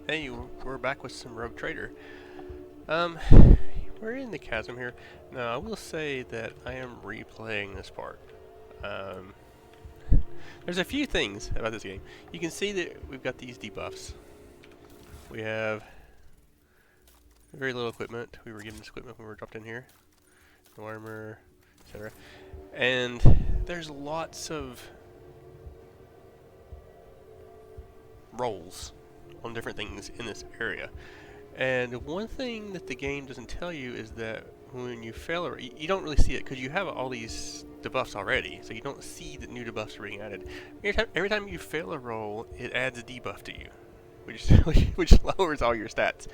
Hey, we're back with some Rogue Trader. We're in the chasm here. Now, I will say that I am replaying this part. Um, there's a few things about this game. You can see that we've got these debuffs. We have very little equipment. We were given this equipment when we were dropped in here. No armor, etc. And there's lots of rolls on different things in this area. And one thing that the game doesn't tell you is that when you fail, you don't really see it because you have all these debuffs already, so you don't see that new debuffs are being added. Every time you fail a roll, it adds a debuff to you, which lowers all your stats.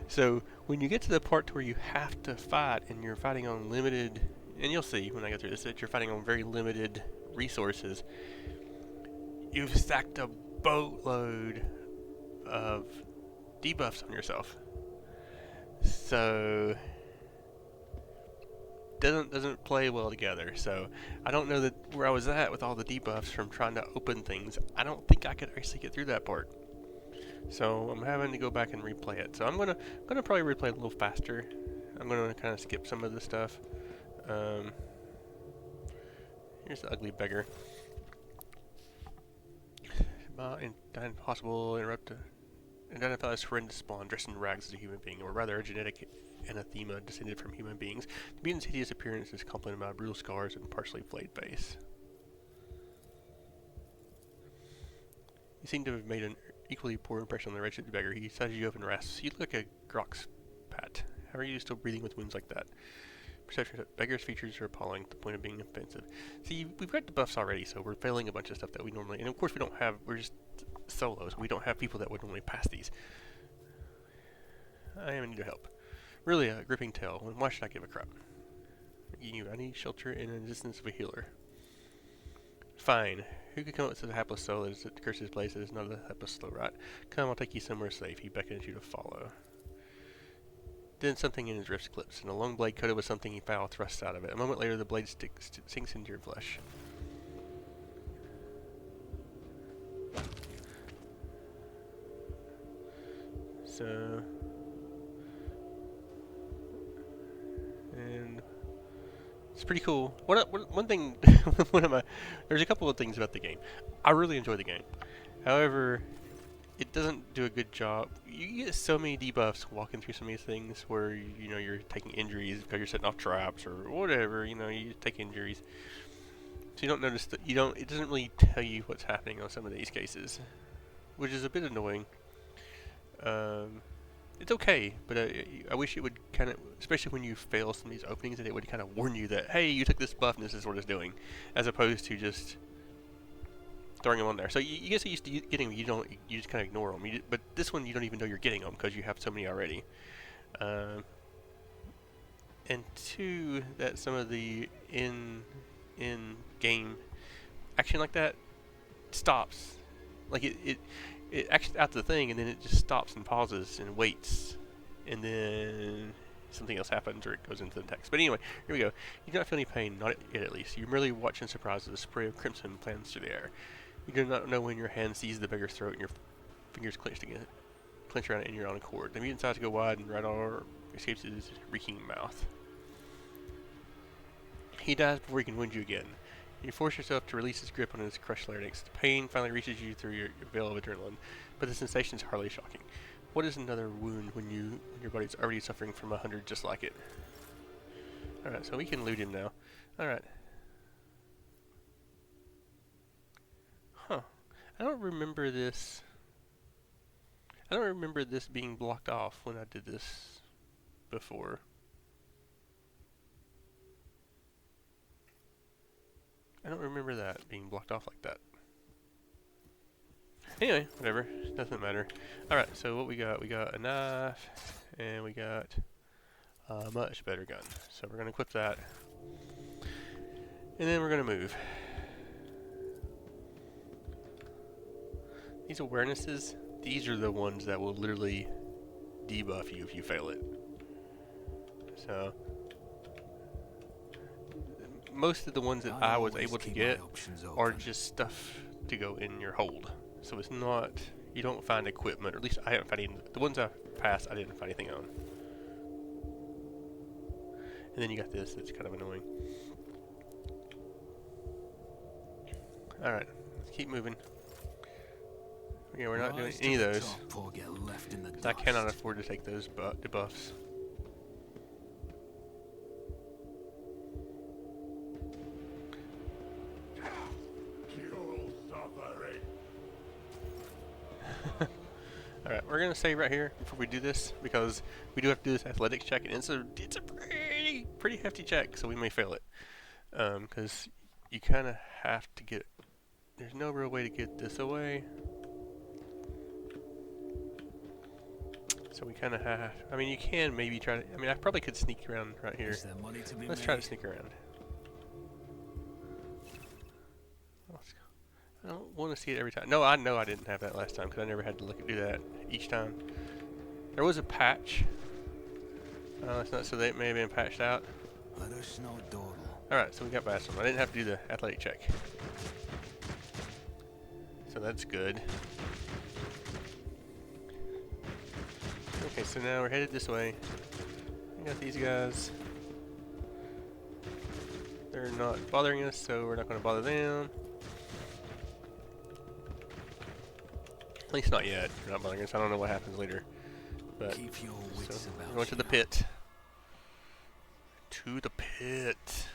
So when you get to the part where you have to fight and you're fighting on limited, and you'll see when I go through this that you're fighting on very limited resources, you've stacked a boatload of debuffs on yourself. So doesn't play well together. So I don't know that where I was at with all the debuffs from trying to open things. I don't think I could actually get through that part. So I'm having to go back and replay it. So I'm gonna probably replay it a little faster. I'm gonna kind of skip some of the stuff. Here's the ugly beggar. Impossible interrupt. Identify as horrendous spawn dressed in rags as a human being, or rather a genetic anathema descended from human beings. The mutant's hideous appearance is complemented by brutal scars and partially flayed face. You seem to have made an equally poor impression on the wretched beggar. He sizes you up and rasps. You look like a Grox pat. How are you still breathing with wounds like that? Perception of beggar's features are appalling to the point of being offensive. See, we've got debuffs already, so we're failing a bunch of stuff that we normally... And of course we don't have... We're just solos. We don't have people that would normally pass these. I am in need of help. Really, a gripping tale. Why should I give a crap? I need shelter and an existence of a healer. Fine. Who could come up with such a hapless soul that is at curses place that is not a hapless slow rot? Come, I'll take you somewhere safe. He beckons you to follow. Then something in his wrist clips, and a long blade coated with something foul thrusts out of it. A moment later, the blade sinks into your flesh. So, and it's pretty cool. One thing, there's a couple of things about the game. I really enjoy the game. However, it doesn't do a good job. You get so many debuffs walking through some of these things where you're taking injuries because you're setting off traps or whatever. You take injuries, so you don't notice that It doesn't really tell you what's happening on some of these cases, which is a bit annoying. It's okay, but I wish it would kind of, especially when you fail some of these openings, that it would kind of warn you that, hey, you took this buff and this is what it's doing, as opposed to just throwing them on there. So you get so used to getting them, you just kind of ignore them. But this one, you don't even know you're getting them because you have so many already. And two, that some of the in-game action like that stops. Like it actions out the thing, and then it just stops and pauses and waits, and then something else happens or it goes into the text. But anyway, here we go. You do not feel any pain, not yet at least. You merely watch in surprise as a spray of crimson plans through the air. You do not know when your hand seizes the beggar's throat and your fingers clench around it in your own accord. The mutant's eyes go wide and red arm escapes his reeking mouth. He dies before he can wound you again. You force yourself to release his grip on his crushed larynx. The pain finally reaches you through your veil of adrenaline, but the sensation is hardly shocking. What is another wound when your body's already suffering from 100 just like it? Alright, so we can loot him now. Alright. Huh. I don't remember this being blocked off when I did this before. I don't remember that being blocked off like that. Anyway, whatever. Doesn't matter. Alright, so what we got? We got a knife, and we got a much better gun. So we're going to equip that. And then we're going to move. These awarenesses, these are the ones that will literally debuff you if you fail it. So most of the ones that I was able to get are just stuff to go in your hold. So it's not you don't find equipment, or at least I haven't found any. The ones I passed, I didn't find anything on. And then you got this, that's kind of annoying. Alright, let's keep moving. Yeah, we're not doing any of those. Because I cannot afford to take those debuffs. Alright, we're going to save right here before we do this, because we do have to do this athletics check, and it's a pretty hefty check, so we may fail it. Because you kind of have to get... There's no real way to get this away. So we kind of have... I mean, you can maybe try to... I mean, I probably could sneak around right here. Let's try to sneak around. I don't want to see it every time. No, I know I didn't have that last time because I never had to do that each time. There was a patch. It's not, so that may have been patched out. Alright, so we got past them. I didn't have to do the athletic check. So that's good. Okay, so now we're headed this way. We got these guys. They're not bothering us, so we're not going to bother them. At least not yet. They're not bothering us. I don't know what happens later. But so we're going to the pit. To the pit.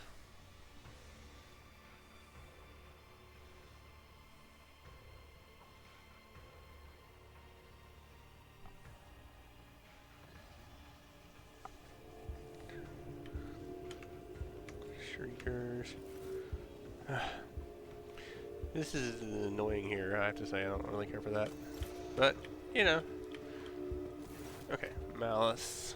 Shriekers. This is annoying here, I have to say. I don't really care for that. But, you know. Okay, malice.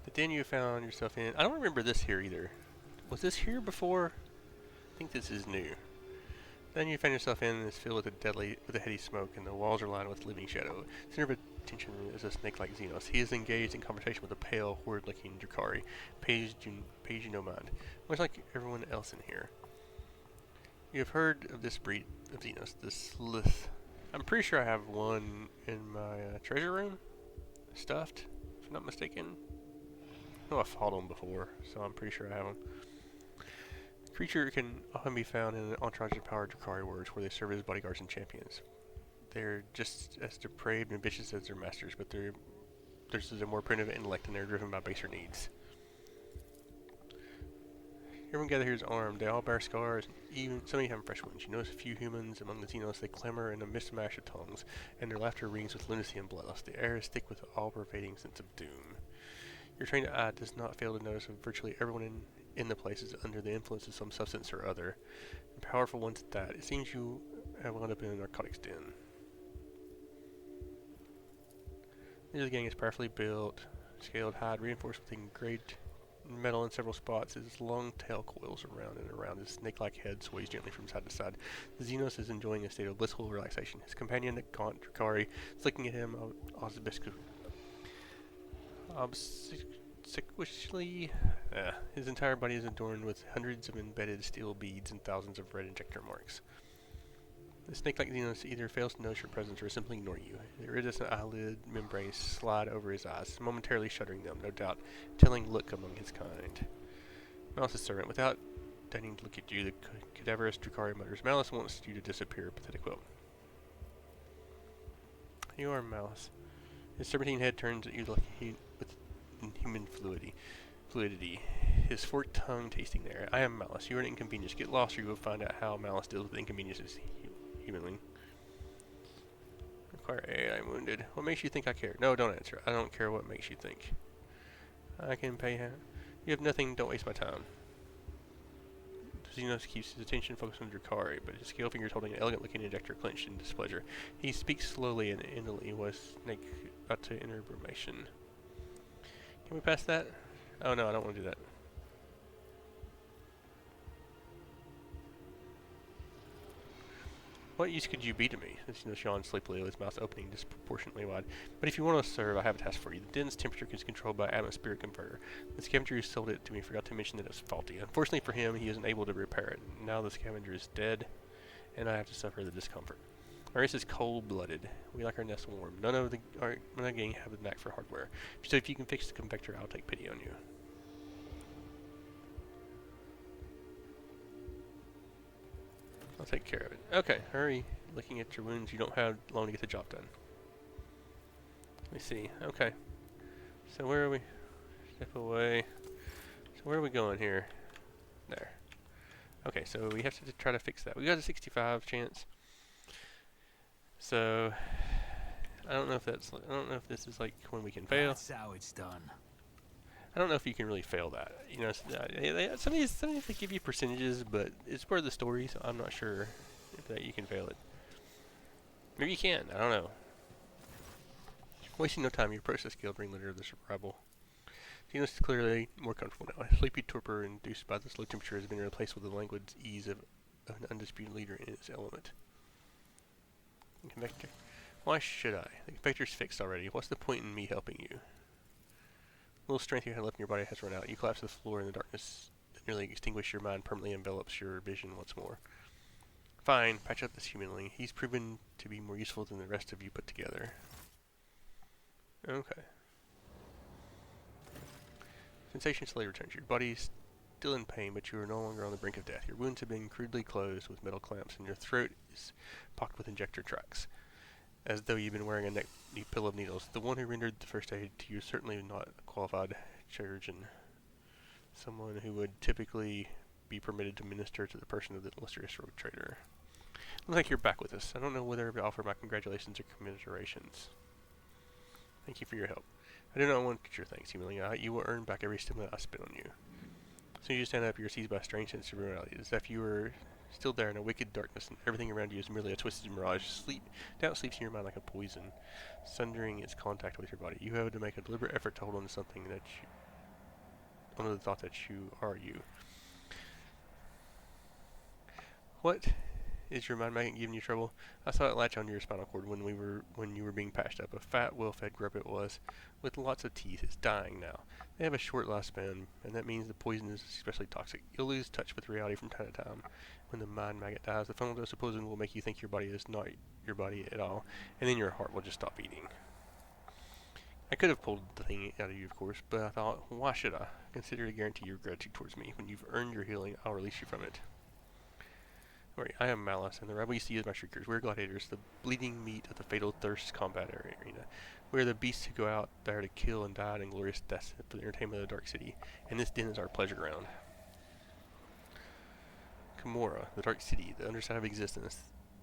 The den you found yourself in. I don't remember this here either. Was this here before? I think this is new. Then you found yourself in is filled with a heady smoke, and the walls are lined with living shadow. Center of attention is a snake-like Xenos. He is engaged in conversation with a pale, horrid-looking Drakari. Pays you no mind. Much like everyone else in here. You have heard of this breed of Xenos, the Slith. I'm pretty sure I have one in my treasure room, stuffed, if I'm not mistaken. I know I've fought them before, so I'm pretty sure I have them. The creature can often be found in an entourage of powered Drakari warriors where they serve as bodyguards and champions. They're just as depraved and vicious as their masters, but they're a more primitive intellect and they're driven by baser needs. Everyone gathered here is armed. They all bear scars, even some have fresh wounds. You notice a few humans among the Xenos. They clamor in a mishmash of tongues, and their laughter rings with lunacy and bloodlust. The air is thick with an all-pervading sense of doom. Your trained eye does not fail to notice that virtually everyone in the place is under the influence of some substance or other, and powerful ones at that. It seems you have wound up in a narcotics den. The gang is powerfully built, scaled hide, reinforced with engraved metal in several spots. His long tail coils around and around. His snake-like head sways gently from side to side. The Xenos is enjoying a state of blissful relaxation. His companion, the gaunt Drakari, is looking at him obsequiously. His entire body is adorned with hundreds of embedded steel beads and thousands of red injector marks. The snake-like Xenos either fails to notice your presence or simply ignore you. The iridescent eyelid membranes slide over his eyes, momentarily shuttering them, no doubt, telling look among his kind. Malice's servant, without deigning to look at you, the cadaverous Drakari mutters, Malice wants you to disappear, pathetic whelp. You are Malice. His serpentine head turns at you like with inhuman fluidity, his forked tongue tasting the air. I am Malice. You are an inconvenience. Get lost or you will find out how Malice deals with inconveniences humanly. I'm wounded. What makes you think I care? No, don't answer. I don't care what makes you think. I can pay him. You have nothing. Don't waste my time. Xenos keeps his attention focused on Drakari, but his scale fingers holding an elegant-looking injector clenched in displeasure. He speaks slowly and indolently, was Snake about to enter formation. Can we pass that? Oh no, I don't want to do that. What use could you be to me? Xenos yawned sleepily, with his mouth opening disproportionately wide. But if you want to serve, I have a task for you. The den's temperature is controlled by atmospheric converter. The scavenger who sold it to me forgot to mention that it was faulty. Unfortunately for him, he isn't able to repair it. Now the scavenger is dead, and I have to suffer the discomfort. Our race is cold-blooded. We like our nests warm. None of the gang have a knack for hardware. So if you can fix the convector, I'll take pity on you. I'll take care of it. Okay, hurry. Looking at your wounds, you don't have long to get the job done. Let me see. Okay. So where are we? Step away. So where are we going here? There. Okay, so we have to try to fix that. We got a 65 chance. So I don't know if that's. I don't know if this is like when we can fail. That's how it's done. I don't know if you can really fail that. You know, some of these they give you percentages, but it's part of the story, so I'm not sure if that you can fail it. Maybe you can. I don't know. Wasting no time, your process skilled ringleader of this rebel. Genus is clearly more comfortable now. A sleepy torpor induced by this low temperature has been replaced with the languid ease of an undisputed leader in its element. Convector. Why should I? The convector's fixed already. What's the point in me helping you? The little strength you had left in your body has run out. You collapse to the floor in the darkness that nearly extinguished your mind, permanently envelops your vision once more. Fine, patch up this humanling. He's proven to be more useful than the rest of you put together. Okay. Sensation slowly returns. Your body's still in pain, but you are no longer on the brink of death. Your wounds have been crudely closed with metal clamps, and your throat is pocked with injector tracks, as though you've been wearing a pill of needles. The one who rendered the first aid to you is certainly not a qualified chirurgeon, someone who would typically be permitted to minister to the person of the illustrious rogue trader. Looks like you're back with us. I don't know whether to offer my congratulations or commiserations. Thank you for your help. I do not want your thanks, humanling. You will earn back every stim I spit on you. As soon as you stand up, you are seized by a strange sense of reality, as if you were still there in a wicked darkness, and everything around you is merely a twisted mirage. Doubt sleeps in your mind like a poison, sundering its contact with your body. You have to make a deliberate effort to hold on to something that onto the thought that you are you. What is your mind magnet giving you trouble? I saw it latch onto your spinal cord when you were being patched up. A fat, well-fed grub it was, with lots of teeth. It's dying now. They have a short lifespan, and that means the poison is especially toxic. You'll lose touch with reality from time to time. When the mind maggot dies, the final dose of poison will make you think your body is not your body at all, and then your heart will just stop beating. I could have pulled the thing out of you, of course, but I thought, why should I? Consider to guarantee your gratitude towards me. When you've earned your healing, I'll release you from it. Right, I am Malice, and the rebel you see is my shriekers. We're gladiators, the bleeding meat of the fatal thirst combat arena. We're the beasts who go out there to kill and die in glorious deaths for the entertainment of the Dark City, and this den is our pleasure ground. Kamora, the Dark City, the underside of existence,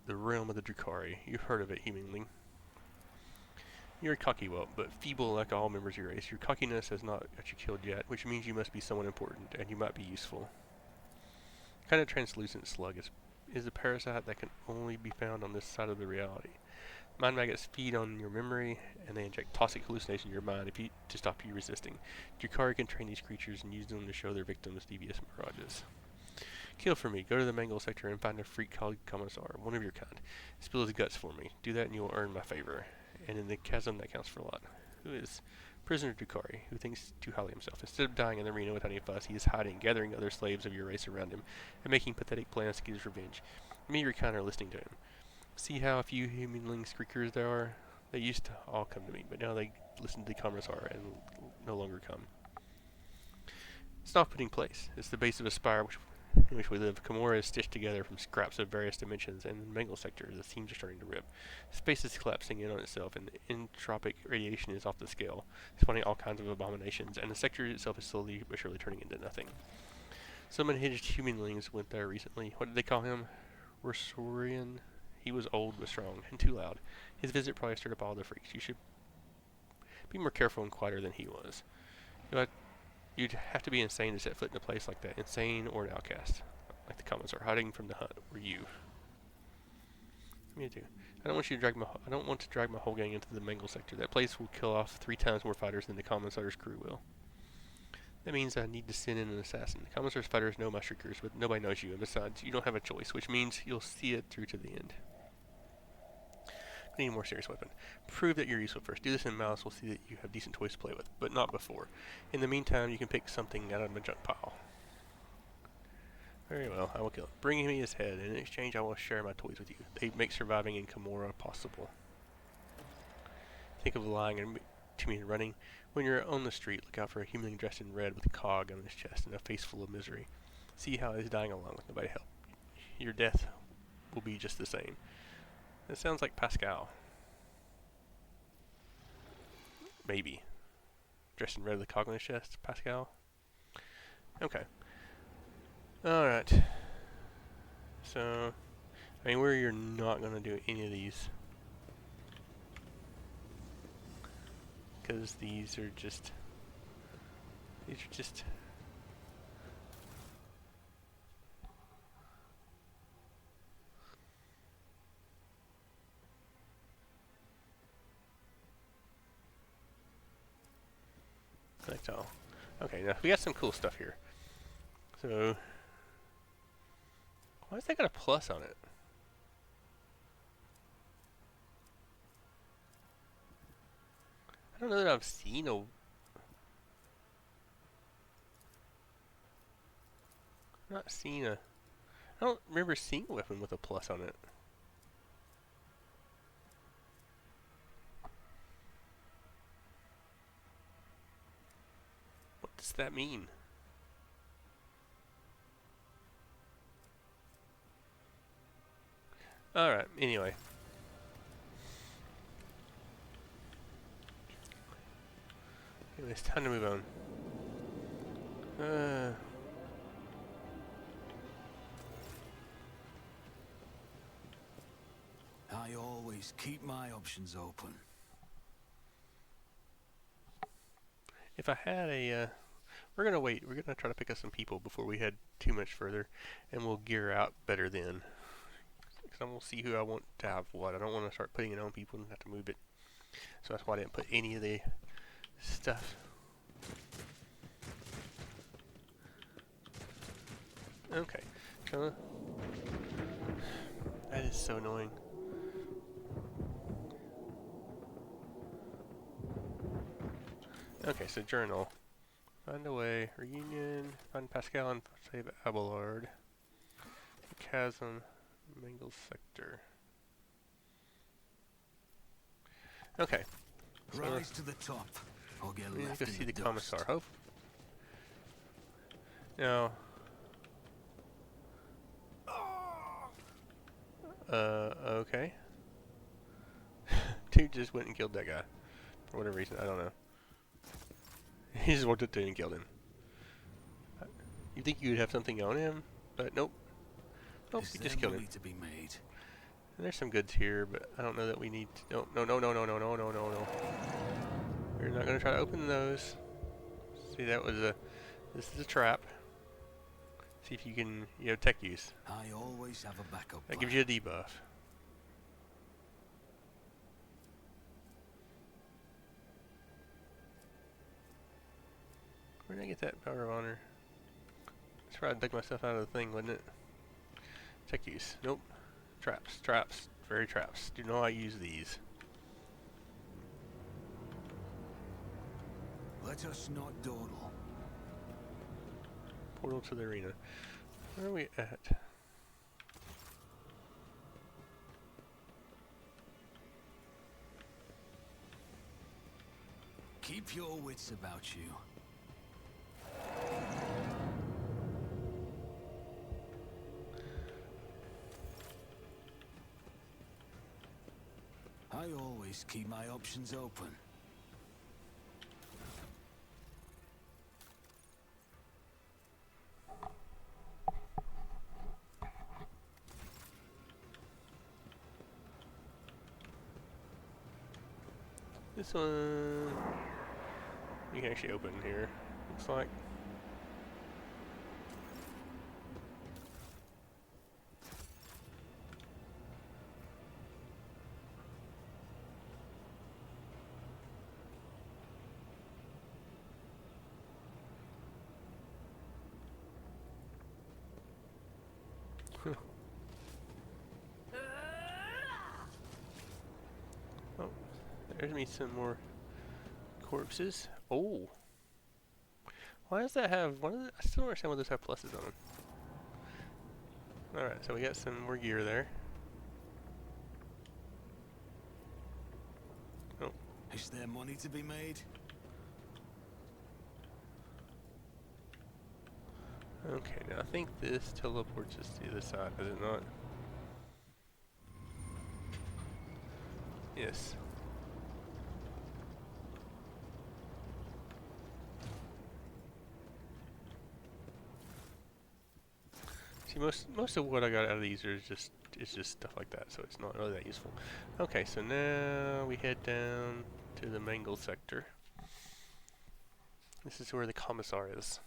the realm of the Drukhari. You've heard of it, humanling. You're a cocky whelp, but feeble like all members of your race. Your cockiness has not got you killed yet, which means you must be someone important, and you might be useful. Kind of translucent slug is a parasite that can only be found on this side of the reality. Mind maggots feed on your memory, and they inject toxic hallucinations in your mind to stop you resisting. Drukhari can train these creatures and use them to show their victims devious mirages. Kill for me. Go to the Mangle sector and find a freak called Commissar, one of your kind. Spill his guts for me. Do that and you will earn my favor. And in the chasm that counts for a lot. Who is? Prisoner Drukhari, who thinks too highly of himself. Instead of dying in the arena without any fuss, he is hiding, gathering other slaves of your race around him, and making pathetic plans to get his revenge. Me and your kind are listening to him. See how few humanling screakers there are? They used to all come to me, but now they listen to the Commissar and no longer come. It's an off-putting place. It's the base of a spire in which we live. Kamora is stitched together from scraps of various dimensions, and in the Mangle sector, the seams are starting to rip. Space is collapsing in on itself, and the entropic radiation is off the scale, spawning all kinds of abominations, and the sector itself is slowly but surely turning into nothing. Some unhinged humanlings went there recently. What did they call him? Rosorian? He was old but strong, and too loud. His visit probably stirred up all the freaks. You should be more careful and quieter than he was. You'd have to be insane to set foot in a place like that. Insane or an outcast. Like the Commissar, hiding from the hunt, or you. Me too. I don't want to drag my whole gang into the Mangle sector. That place will kill off 3 times more fighters than the Commissar's crew will. That means I need to send in an assassin. The Commissar's fighters know my shriekers, but nobody knows you, and besides, you don't have a choice, which means you'll see it through to the end. I need a more serious weapon. Prove that you're useful first. Do this and Malice will see that you have decent toys to play with, but not before. In the meantime, you can pick something out of my junk pile. Very well, I will kill him. Bring me his head. In exchange, I will share my toys with you. They make surviving in Komora possible. Think of lying to me and running. When you're on the street, look out for a human dressed in red with a cog on his chest and a face full of misery. See how he's dying along with nobody help. Your death will be just the same. That sounds like Pascal. Maybe. Dressed in red with a cog on his chest, Pascal? Okay. Alright. So, I mean, you're not going to do any of these. Because these are just... That's all. Okay, now we got some cool stuff here. So, why has that got a plus on it? I don't know that I've seen a... Not seen a... I don't remember seeing a weapon with a plus on it. What does that mean? Alright, anyway. It's time to move on. I always keep my options open. If I had a... we're gonna wait. We're gonna try to pick up some people before we head too much further. And we'll gear out better then. Because I'm gonna see who I want to have what. I don't want to start putting it on people and have to move it. So that's why I didn't put any of the stuff. Okay. So, that is so annoying. Okay, so journal. Find a way. Reunion. Find Pascal and save Abelard. Chasm. Mangle sector. Okay. Rise to the top. Or get We need left to go in see the dust. commissar. Hope. Now. Okay. Dude just went and killed that guy. For whatever reason, I don't know. He just walked up to him and killed him. You think you'd have something on him, but nope. Nope, he just killed him. To be made? And there's some goods here, but I don't know that we need to... No. We're not going to try to open those. See, that was a... This is a trap. See if you can, tech use. I always have a backup That plan. gives you a debuff. Where did I get that power of honor? That's where I dug myself out of the thing, wasn't it? Tech use. Nope. Traps. Very traps. Do not use these. Let us not dawdle. Portal to the arena. Where are we at? Keep your wits about you. I always keep my options open. This one... You can actually open here, looks like. Oh, there's me some more corpses. Oh, why does that have? I still don't understand why those have pluses on them. Alright, so we got some more gear there. Oh. Is there money to be made? Okay, now I think this teleports us to the other side, does it not? Yes. See, most of what I got out of these is just stuff like that, so it's not really that useful. Okay, so now we head down to the Mangle sector. This is where the commissar is.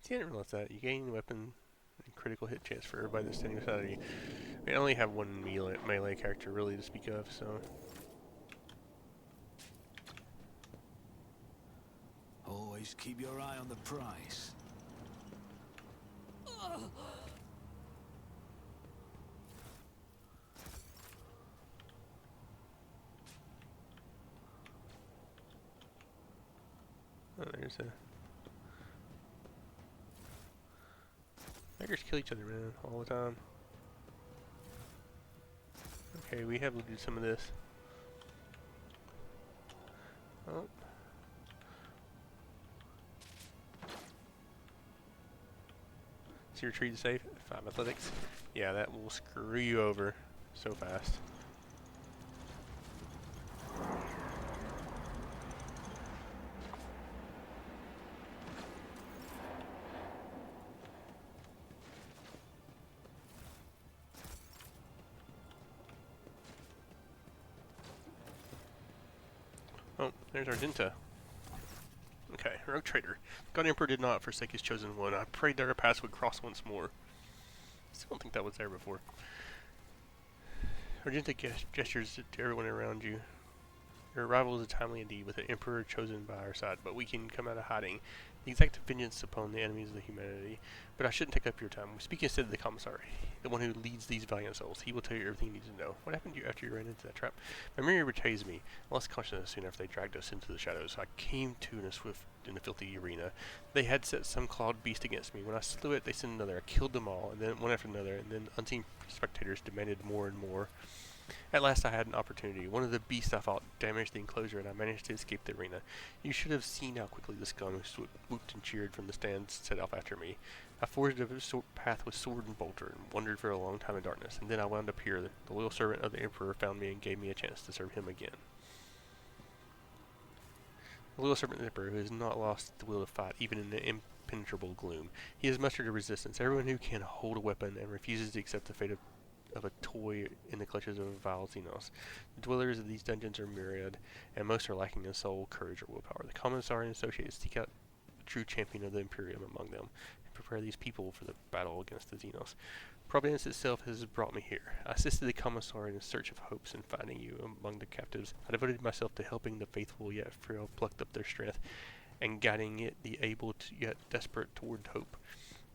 See, I didn't realize that. You gain weapon and critical hit chance for everybody that's standing beside of you. I mean, I only have one melee character really to speak of, so... Always keep your eye on the prize. Oh, there's a... Beggars kill each other, man, all the time. Okay, we have to do some of this. Oh. So retreat is safe. 5 athletics. Yeah, that will screw you over so fast. Oh, there's Argenta. Okay, rogue trader. God Emperor did not forsake his chosen one. I prayed that our paths would cross once more. Still don't think that was there before. Argenta gestures to everyone around you. Your arrival is timely indeed, with an emperor chosen by our side, but we can come out of hiding. The exact vengeance upon the enemies of the humanity. But I shouldn't take up your time. Speak instead of the commissary, the one who leads these valiant souls. He will tell you everything you need to know. What happened to you after you ran into that trap? My memory betrays me. I lost consciousness soon after they dragged us into the shadows. I came to in a filthy arena. They had set some clawed beast against me. When I slew it, they sent another. I killed them all, and then one after another, and then unseen spectators demanded more and more. At last I had an opportunity. One of the beasts I fought damaged the enclosure, and I managed to escape the arena. You should have seen how quickly the scum who whooped and cheered from the stands set off after me. I forged a path with sword and bolter, and wandered for a long time in darkness, and then I wound up here. The loyal servant of the Emperor found me and gave me a chance to serve him again. The loyal servant of the Emperor, who has not lost the will to fight, even in the impenetrable gloom. He has mustered a resistance. Everyone who can hold a weapon and refuses to accept the fate of a toy in the clutches of a vile Xenos. The dwellers of these dungeons are myriad, and most are lacking in soul, courage, or willpower. The commissary and associates seek out the true champion of the Imperium among them, and prepare these people for the battle against the Xenos. Providence itself has brought me here. I assisted the commissary in his search of hopes in finding you among the captives. I devoted myself to helping the faithful yet frail pluck up their strength, and guiding it the able yet desperate toward hope.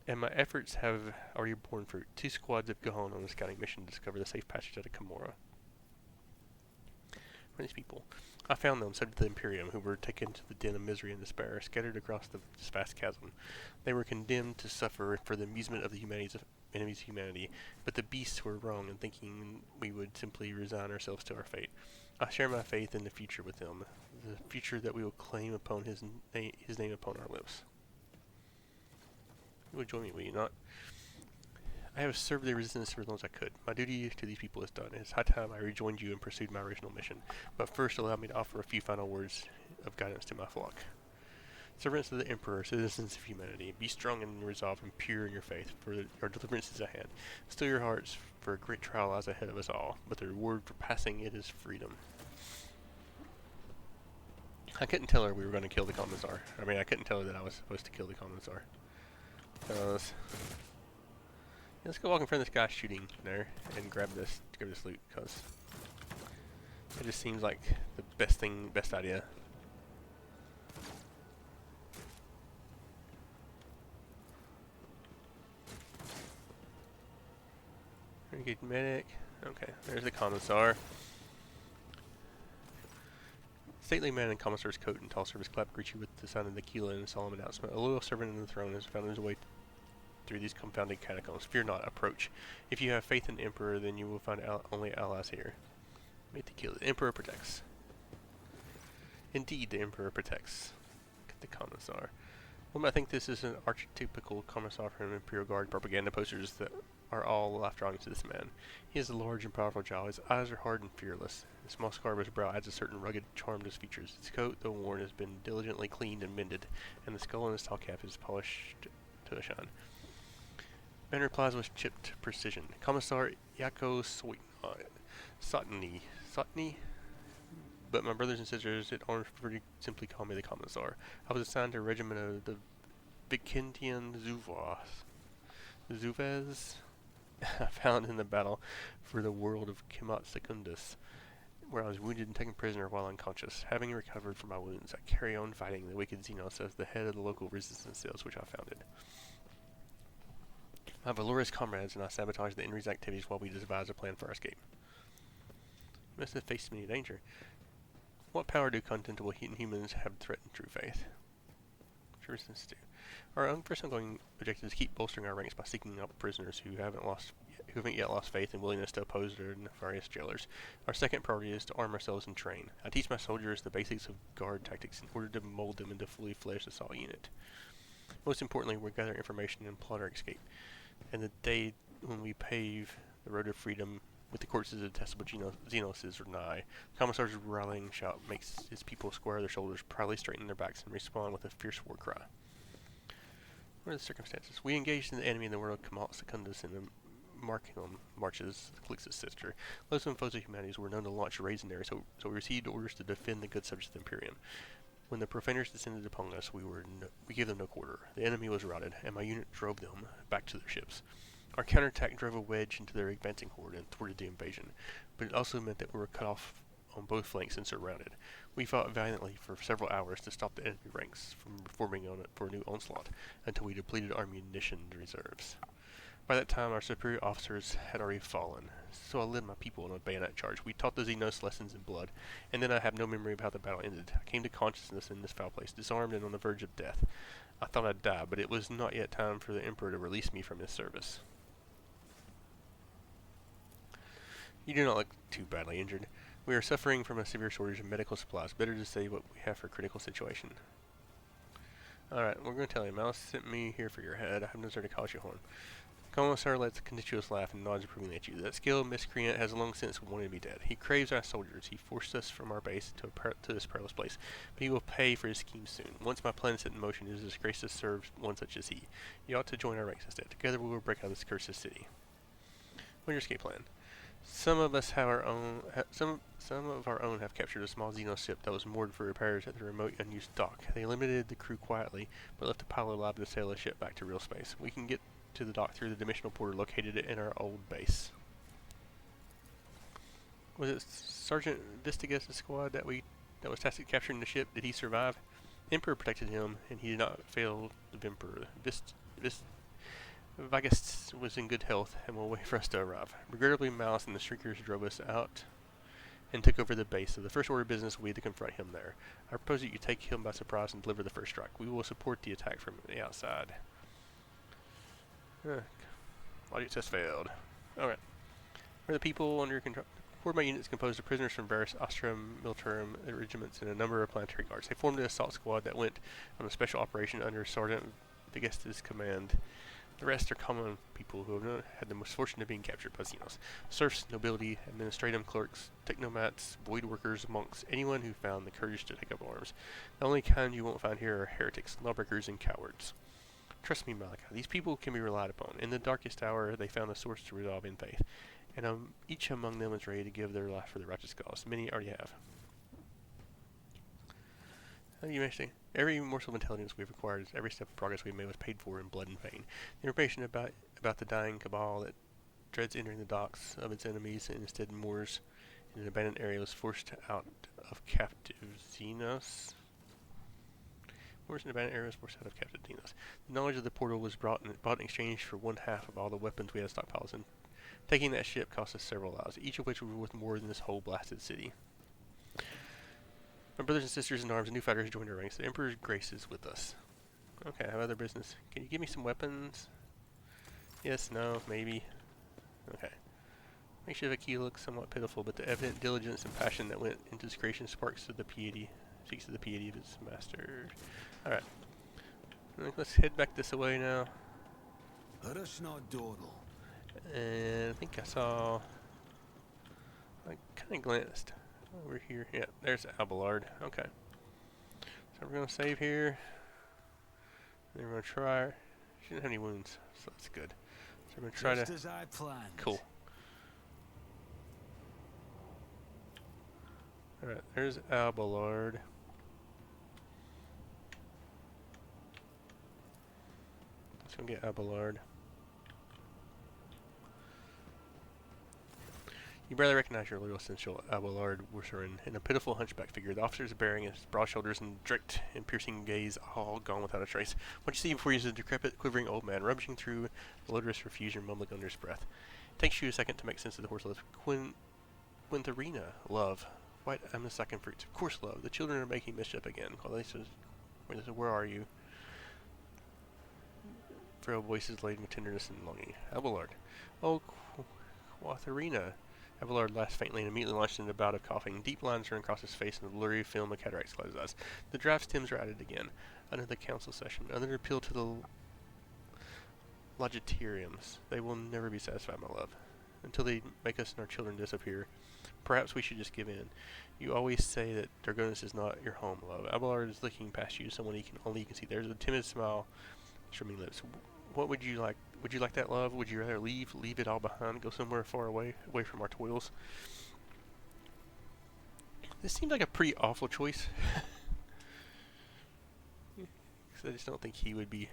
And my efforts have already borne fruit. 2 squads have gone on a scouting mission to discover the safe passage out of Camorra. For these people, I found them, so did the Imperium, who were taken to the den of misery and despair, scattered across this vast chasm. They were condemned to suffer for the amusement of the enemies of humanity, but the beasts were wrong in thinking we would simply resign ourselves to our fate. I share my faith in the future with them, the future that we will claim upon his name upon our lips. You would join me, will you not? I have served the resistance for as long as I could. My duty to these people is done. It is high time I rejoined you and pursued my original mission. But first, allow me to offer a few final words of guidance to my flock. Servants of the Emperor, citizens of humanity, be strong and resolved and pure in your faith, for our deliverance is at hand. Still your hearts, for a great trial lies ahead of us all, but the reward for passing it is freedom. I couldn't tell her we were going to kill the commissar. I mean, I couldn't tell her that I was supposed to kill the commissar. Let's go walk in front of this guy shooting there and grab this loot, because it just seems like the best idea. Renegade medic. Okay, there's the commissar. stately man in commissar's coat and tall service clap greets you with the sound of the tequila and a solemn announcement. A loyal servant of the throne has found his way through these confounded catacombs. Fear not, approach. If you have faith in the Emperor, then you will find only allies here. May tequila. The Emperor protects. Indeed, the Emperor protects. Look at the commissar. Well, I think this is an archetypical commissar from Imperial Guard propaganda posters that are all laughed on to this man. He has a large and powerful jaw. His eyes are hard and fearless. The small scar of his brow adds a certain rugged charm to his features. His coat, though worn, has been diligently cleaned and mended, and the skull on his tall cap is polished to a shine. Man replies with chipped precision. Commissar Yako Sotny. Sotny? But my brothers and sisters at arms pretty simply call me the Commissar. I was assigned to a regiment of the Vikintian Zuvez found in the battle for the world of Kemat Secundus, where I was wounded and taken prisoner while unconscious. Having recovered from my wounds, I carry on fighting the wicked Xenos as the head of the local resistance cells which I founded. My valorous comrades and I sabotage the enemy's activities while we devise a plan for our escape. You must have faced many danger. What power do contemptible humans have threatened true faith? True resistance do. Our first ongoing objective is to keep bolstering our ranks by seeking out prisoners who haven't yet lost faith and willingness to oppose their nefarious jailers. Our second priority is to arm ourselves and train. I teach my soldiers the basics of guard tactics in order to mold them into a fully fledged assault unit. Most importantly, we gather information and plot our escape. And the day when we pave the road of freedom with the corpses of detestable Xenos is nigh. Commissar's rallying shout makes his people square their shoulders, proudly straighten their backs, and respond with a fierce war cry. What are the circumstances? We engaged in the enemy in the world of Kemat Secundus in the Markinum marches, Calix's sister. Those foes of humanities were known to launch raids in there, so we received orders to defend the good subjects of the Imperium. When the profaners descended upon us, we gave them no quarter. The enemy was routed, and my unit drove them back to their ships. Our counterattack drove a wedge into their advancing horde and thwarted the invasion, but it also meant that we were cut off on both flanks and surrounded. We fought valiantly for several hours to stop the enemy ranks from forming on it for a new onslaught, until we depleted our munition reserves. By that time, our superior officers had already fallen, so I led my people on a bayonet charge. We taught the Xenos lessons in blood, and then I have no memory of how the battle ended. I came to consciousness in this foul place, disarmed and on the verge of death. I thought I'd die, but it was not yet time for the Emperor to release me from his service. You do not look too badly injured. We are suffering from a severe shortage of medical supplies. Better to say what we have for a critical situation. Alright, we're going to tell you. Mouse sent me here for your head. I have no desire to cause you harm. Commissar lets a contemptuous laugh and nods approvingly at you. That skilled miscreant has long since wanted to be dead. He craves our soldiers. He forced us from our base to this perilous place. But he will pay for his scheme soon. Once my plan is set in motion, it is a disgrace to serve one such as he. You ought to join our ranks instead. Together we will break out of this cursed city. What's your escape plan? Some of us have our own. Some of our own have captured a small Xenos ship that was moored for repairs at the remote unused dock. They eliminated the crew quietly, but left a pilot alive to sail the ship back to real space. We can get to the dock through the dimensional portal located in our old base. Was it Sergeant Vistigas' squad that was tasked with capturing the ship? Did he survive? The Emperor protected him, and he did not fail the Emperor. Vigus was in good health and will wait for us to arrive. Regrettably, Mouse and the Shriekers drove us out and took over the base, so the first order of business will be to confront him there. I propose that you take him by surprise and deliver the first strike. We will support the attack from the outside. Logic test failed. Alright. For the people under your control, the core of my unit is composed of prisoners from various Ostrom militarum regiments and a number of planetary guards. They formed an assault squad that went on a special operation under Sergeant Viges's command. The rest are common people who have had the misfortune of being captured by Xenos. Serfs, nobility, administrative clerks, technomats, void workers, monks, anyone who found the courage to take up arms. The only kind you won't find here are heretics, lawbreakers, and cowards. Trust me, Malachi, these people can be relied upon. In the darkest hour, they found a source to resolve in faith, and each among them is ready to give their life for the righteous cause. Many already have. You may say, every morsel of intelligence we've acquired, every step of progress we've made was paid for in blood and pain. The information about the dying cabal that dreads entering the docks of its enemies and instead moors in an abandoned area was forced out of captive Xenos. The knowledge of the portal was bought in exchange for one half of all the weapons we had stockpiles, and taking that ship cost us several lives, each of which was worth more than this whole blasted city. My brothers and sisters in arms and new fighters joined our ranks. The Emperor's grace is with us. Okay, I have other business. Can you give me some weapons? Yes, no, maybe. Okay. Makes Shivaki look somewhat pitiful, but the evident diligence and passion that went into his creation speaks to the piety of his master. Alright. Let's head back this way now. And I think I saw... I kind of glanced over here. Yeah, there's Abelard. Okay. So we're going to save here. And we're going to try... She didn't have any wounds, so that's good. So we're going to try Just to... as I planned. Cool. Alright, there's Abelard. Let's go get Abelard. You barely recognize your loyal essential Abelard Wursarin in a pitiful hunchback figure. The officer is bearing his broad shoulders and direct and piercing gaze, all gone without a trace. What you see before you is a decrepit, quivering old man, rummaging through the odorous refusion, mumbling under his breath. It takes you a second to make sense of the horse lips. Quintharina, love. White amnesican fruits. Of course, love. The children are making mischief again. Where are you? Frail voices laden with tenderness and longing. Abelard. Oh, Quintharina. Abelard laughed faintly and immediately launched into a bout of coughing. Deep lines ran across his face and a blurry film of cataracts closed his eyes. The draft stems were added again. Under the council session. Another appeal to the Logitariums. They will never be satisfied, my love. Until they make us and our children disappear. Perhaps we should just give in. You always say that Dragonus is not your home, love. Abelard is looking past you to someone only you can see. There's a timid smile trimming lips. What would you like? Would you like that, love? Would you rather leave it all behind, go somewhere far away from our toils? This seems like a pretty awful choice. I just don't think he would be.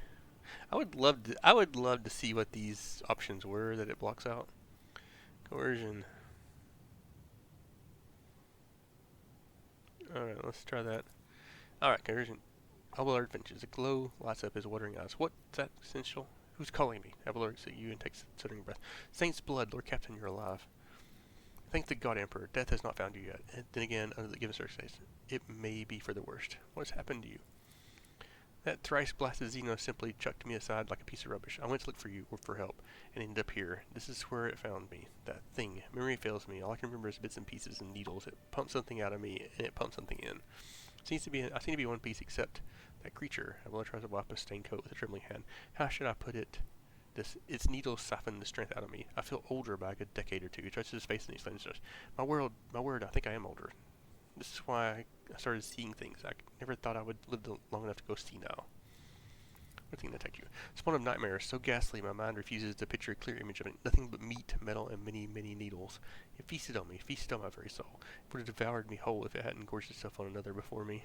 I would love to see what these options were that it blocks out. Coercion. Alright, let's try that. Alright, coercion. Abelard finishes. A glow lights up his watering eyes. What's that essential? Who's calling me? Abelard looks at you and takes a shuddering breath. Saint's blood, Lord Captain, you're alive. Thank the God Emperor. Death has not found you yet. And then again, under the given circumstances, it may be for the worst. What has happened to you? That thrice blasted Xeno simply chucked me aside like a piece of rubbish. I went to look for you, or for help, and ended up here. This is where it found me. That thing. Memory fails me. All I can remember is bits and pieces and needles. It pumped something out of me, and it pumped something in. I seem to be one piece, except that creature. Abelard tries to wipe a stained coat with a trembling hand. How should I put it? Its needles siphon the strength out of me. I feel older by a good decade or two. He touches his face and explains to us. My word, I think I am older. This is why I started seeing things. I never thought I would live long enough to go see now. What thing to attack you? Spawn of nightmares, so ghastly my mind refuses to picture a clear image of it. Nothing but meat, metal, and many, many needles. It feasted on me, feasted on my very soul. It would have devoured me whole if it hadn't gorged itself on another before me.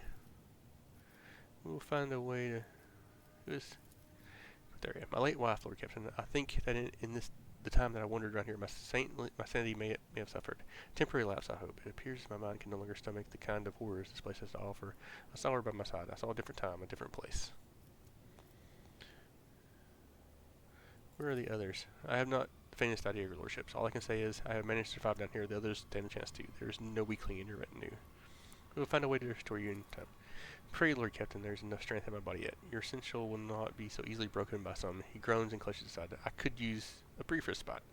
We'll find a way to... There we go. My late wife, Lord Captain. I think that in the time that I wandered around here, my sanity may have suffered. Temporary lapse, I hope. It appears my mind can no longer stomach the kind of horrors this place has to offer. I saw her by my side. I saw a different time, a different place. Where are the others? I have not the faintest idea of your lordships. All I can say is I have managed to survive down here. The others stand a chance too. There is no weakling in your retinue. We will find a way to restore you in time. Pray, Lord Captain, there is enough strength in my body yet. Your essential will not be so easily broken by some. He groans and clutches his side. I could use a brief respite.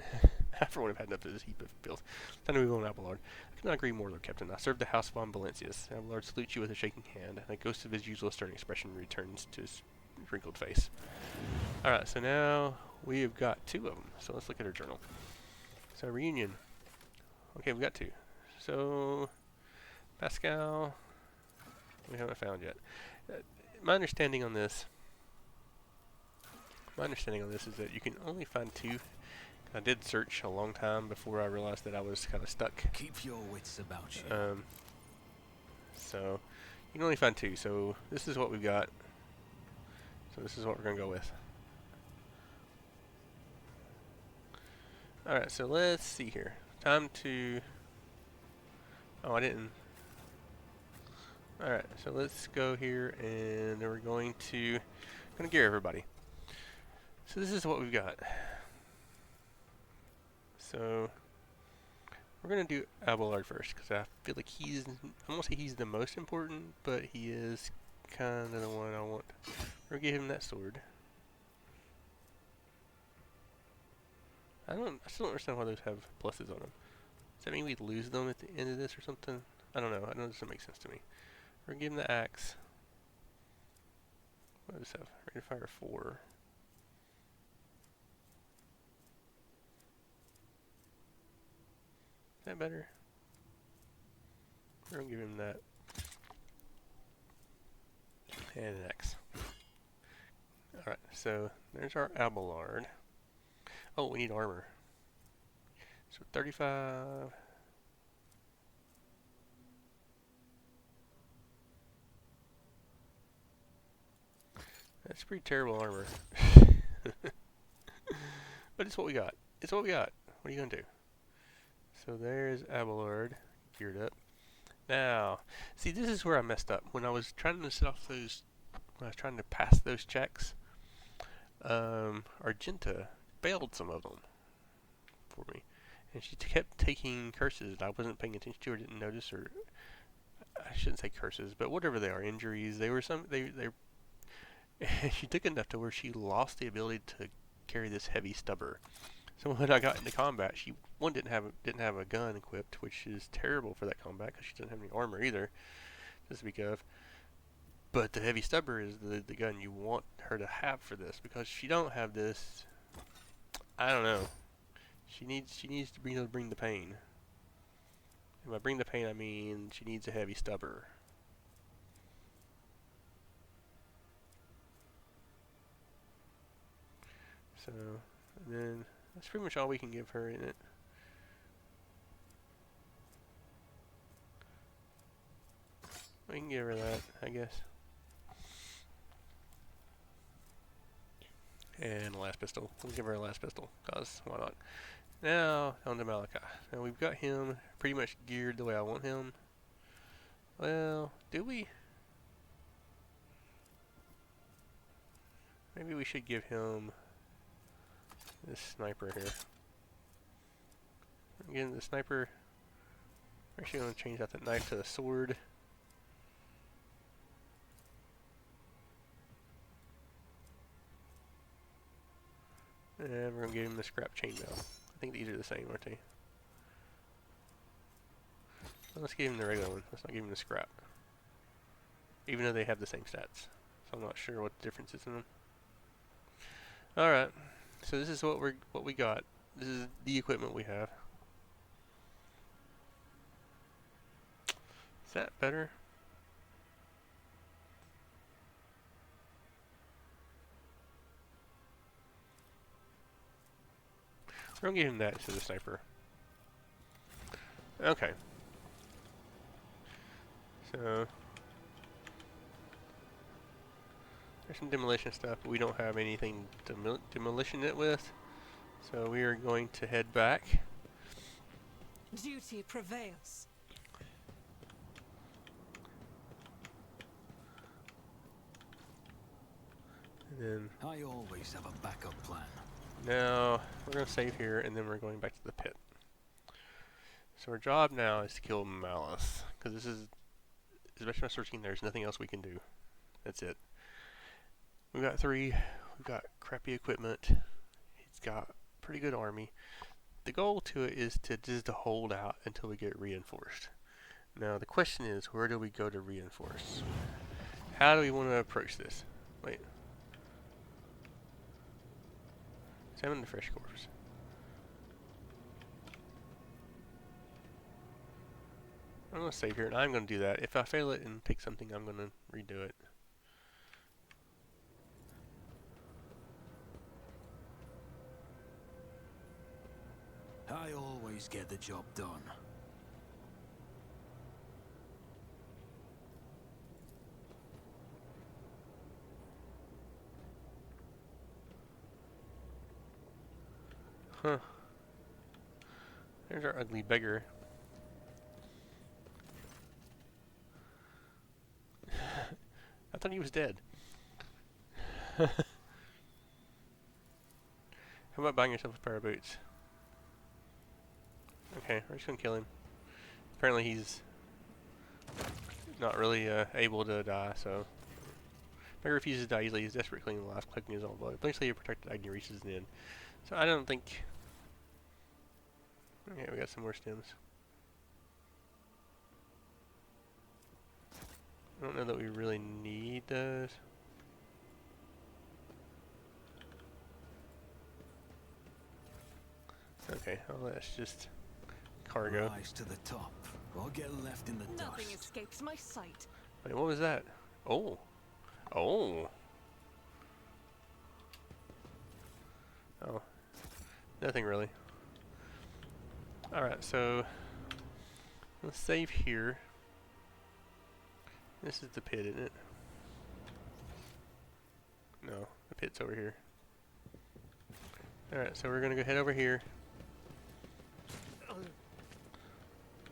I for one have had enough of this heap of filth. Time to move on, Abelard. I cannot agree more, Lord Captain. I serve the House von Valencius. Abelard salutes you with a shaking hand, and a ghost of his usual stern expression returns to his wrinkled face. Alright, so now we have got 2 of them. So let's look at our journal. So reunion. Okay, we got 2. So Pascal, we haven't found yet. My understanding on this is that you can only find 2. I did search a long time before I realized that I was kind of stuck. Keep your wits about you. So you can only find 2. So this is what we've got. So this is what we're gonna go with. Alright, so let's see here. Time to... Oh, I didn't... Alright, so let's go here and we're going to... gonna gear everybody. So this is what we've got. So... We're gonna do Abelard first because I feel like he's, I won't say he's the most important, but he is kind of the one I want. We're gonna give him that sword. I still don't understand why those have pluses on them. Does that mean we lose them at the end of this or something? I don't know. I know this doesn't make sense to me. We're gonna give him the axe. What does this have? Rate of fire 4. Is that better? We're gonna give him that. And an axe. Alright, so there's our Abelard. Oh, we need armor. So 35. That's pretty terrible armor. But it's what we got. It's what we got. What are you gonna do? So there's Abelard geared up. Now, see, this is where I messed up. When I was trying to set off those, when I was trying to pass those checks, Argenta failed some of them for me. And she kept taking curses that I wasn't paying attention to or didn't notice, or I shouldn't say curses, but whatever they are, injuries. They were she took enough to where she lost the ability to carry this heavy stubber. So when I got into combat, she didn't have a gun equipped, which is terrible for that combat because she doesn't have any armor either to speak of. But the heavy stubber is the gun you want her to have for this, because if she don't have this, I don't know. She needs to be able to bring the pain. And by bring the pain, I mean she needs a heavy stubber. So, and then that's pretty much all we can give her in it. We can give her that, I guess. And the last pistol. We'll give her a last pistol, cause why not? Now, on to Malachi. Now we've got him pretty much geared the way I want him. Well, do we? Maybe we should give him this sniper here. Again, the sniper. We're actually going to change out the knife to a sword. And we're going to give him the scrap chainmail. I think these are the same, aren't they? Well, let's give him the regular one. Let's not give him the scrap. Even though they have the same stats. So I'm not sure what the difference is in them. Alright. So this is what we got. This is the equipment we have. Is that better? We're gonna give him that instead of the sniper. Okay. So there's some demolition stuff, but we don't have anything to demolition it with. So we are going to head back. Duty prevails. And then I always have a backup plan. now we're going to save here, and then we're going back to the pit. So our job now is to kill Malice, because this is, especially by searching, there's nothing else we can do. That's it. We've got 3. We've got crappy equipment. He's got pretty good army. The goal to it is to just to hold out until we get reinforced. Now the question is, where do we go to reinforce? How do we want to approach this? Wait. Examine the fresh corpse. I'm going to save here, and I'm going to do that. If I fail it and take something, I'm going to redo it. I always get the job done. Huh. There's our ugly beggar. I thought he was dead. How about buying yourself a pair of boots? Okay, we're just gonna kill him. Apparently he's not really able to die, so. If he refuses to die easily, he's desperate clinging to life, collecting his own blood. Eventually, a protected agony reaches the end. So I don't think. Okay, we got some more stems. I don't know that we really need those. Okay, well that's just cargo. Rise to the top, or get left in the Nothing dust. escapes my sight. Wait, what was that? Oh. Oh. Oh. Nothing really. Alright, so let's save here. This is the pit, isn't it? No, the pit's over here. Alright, so we're gonna go head over here.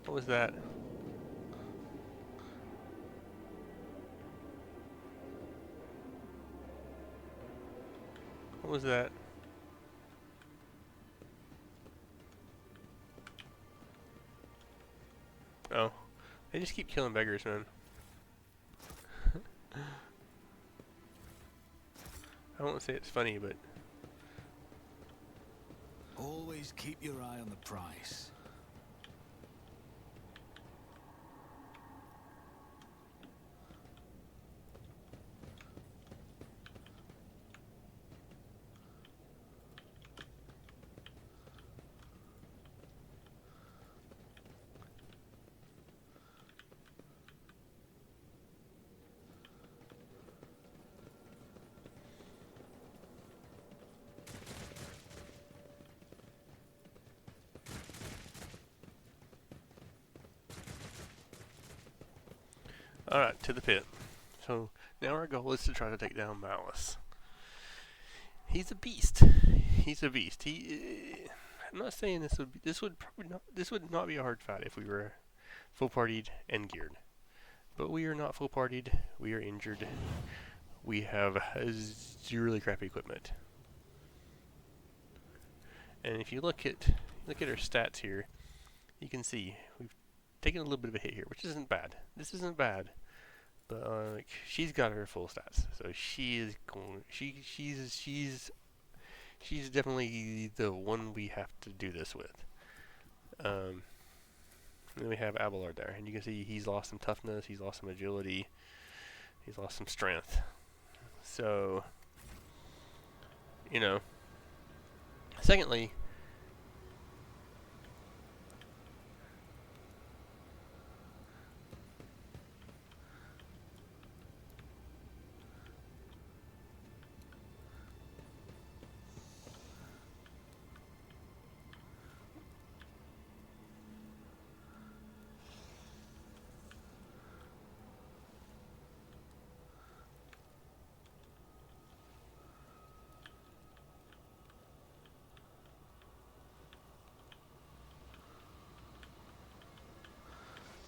What was that? What was that? Oh. They just keep killing beggars, man. I won't say it's funny, but Always keep your eye on the prize. alright, to the pit. So now our goal is to try to take down Malice. He's a beast. He's a beast. I'm not saying this would not be a hard fight if we were full partied and geared. But we are not full partied. We are injured. We have really crappy equipment. And if you look at our stats here, you can see we've taken a little bit of a hit here, which isn't bad. This isn't bad, but like she's got her full stats, so she is going. She's definitely the one we have to do this with. And then we have Abelard there, and you can see he's lost some toughness, he's lost some agility, he's lost some strength. So, you know. Secondly,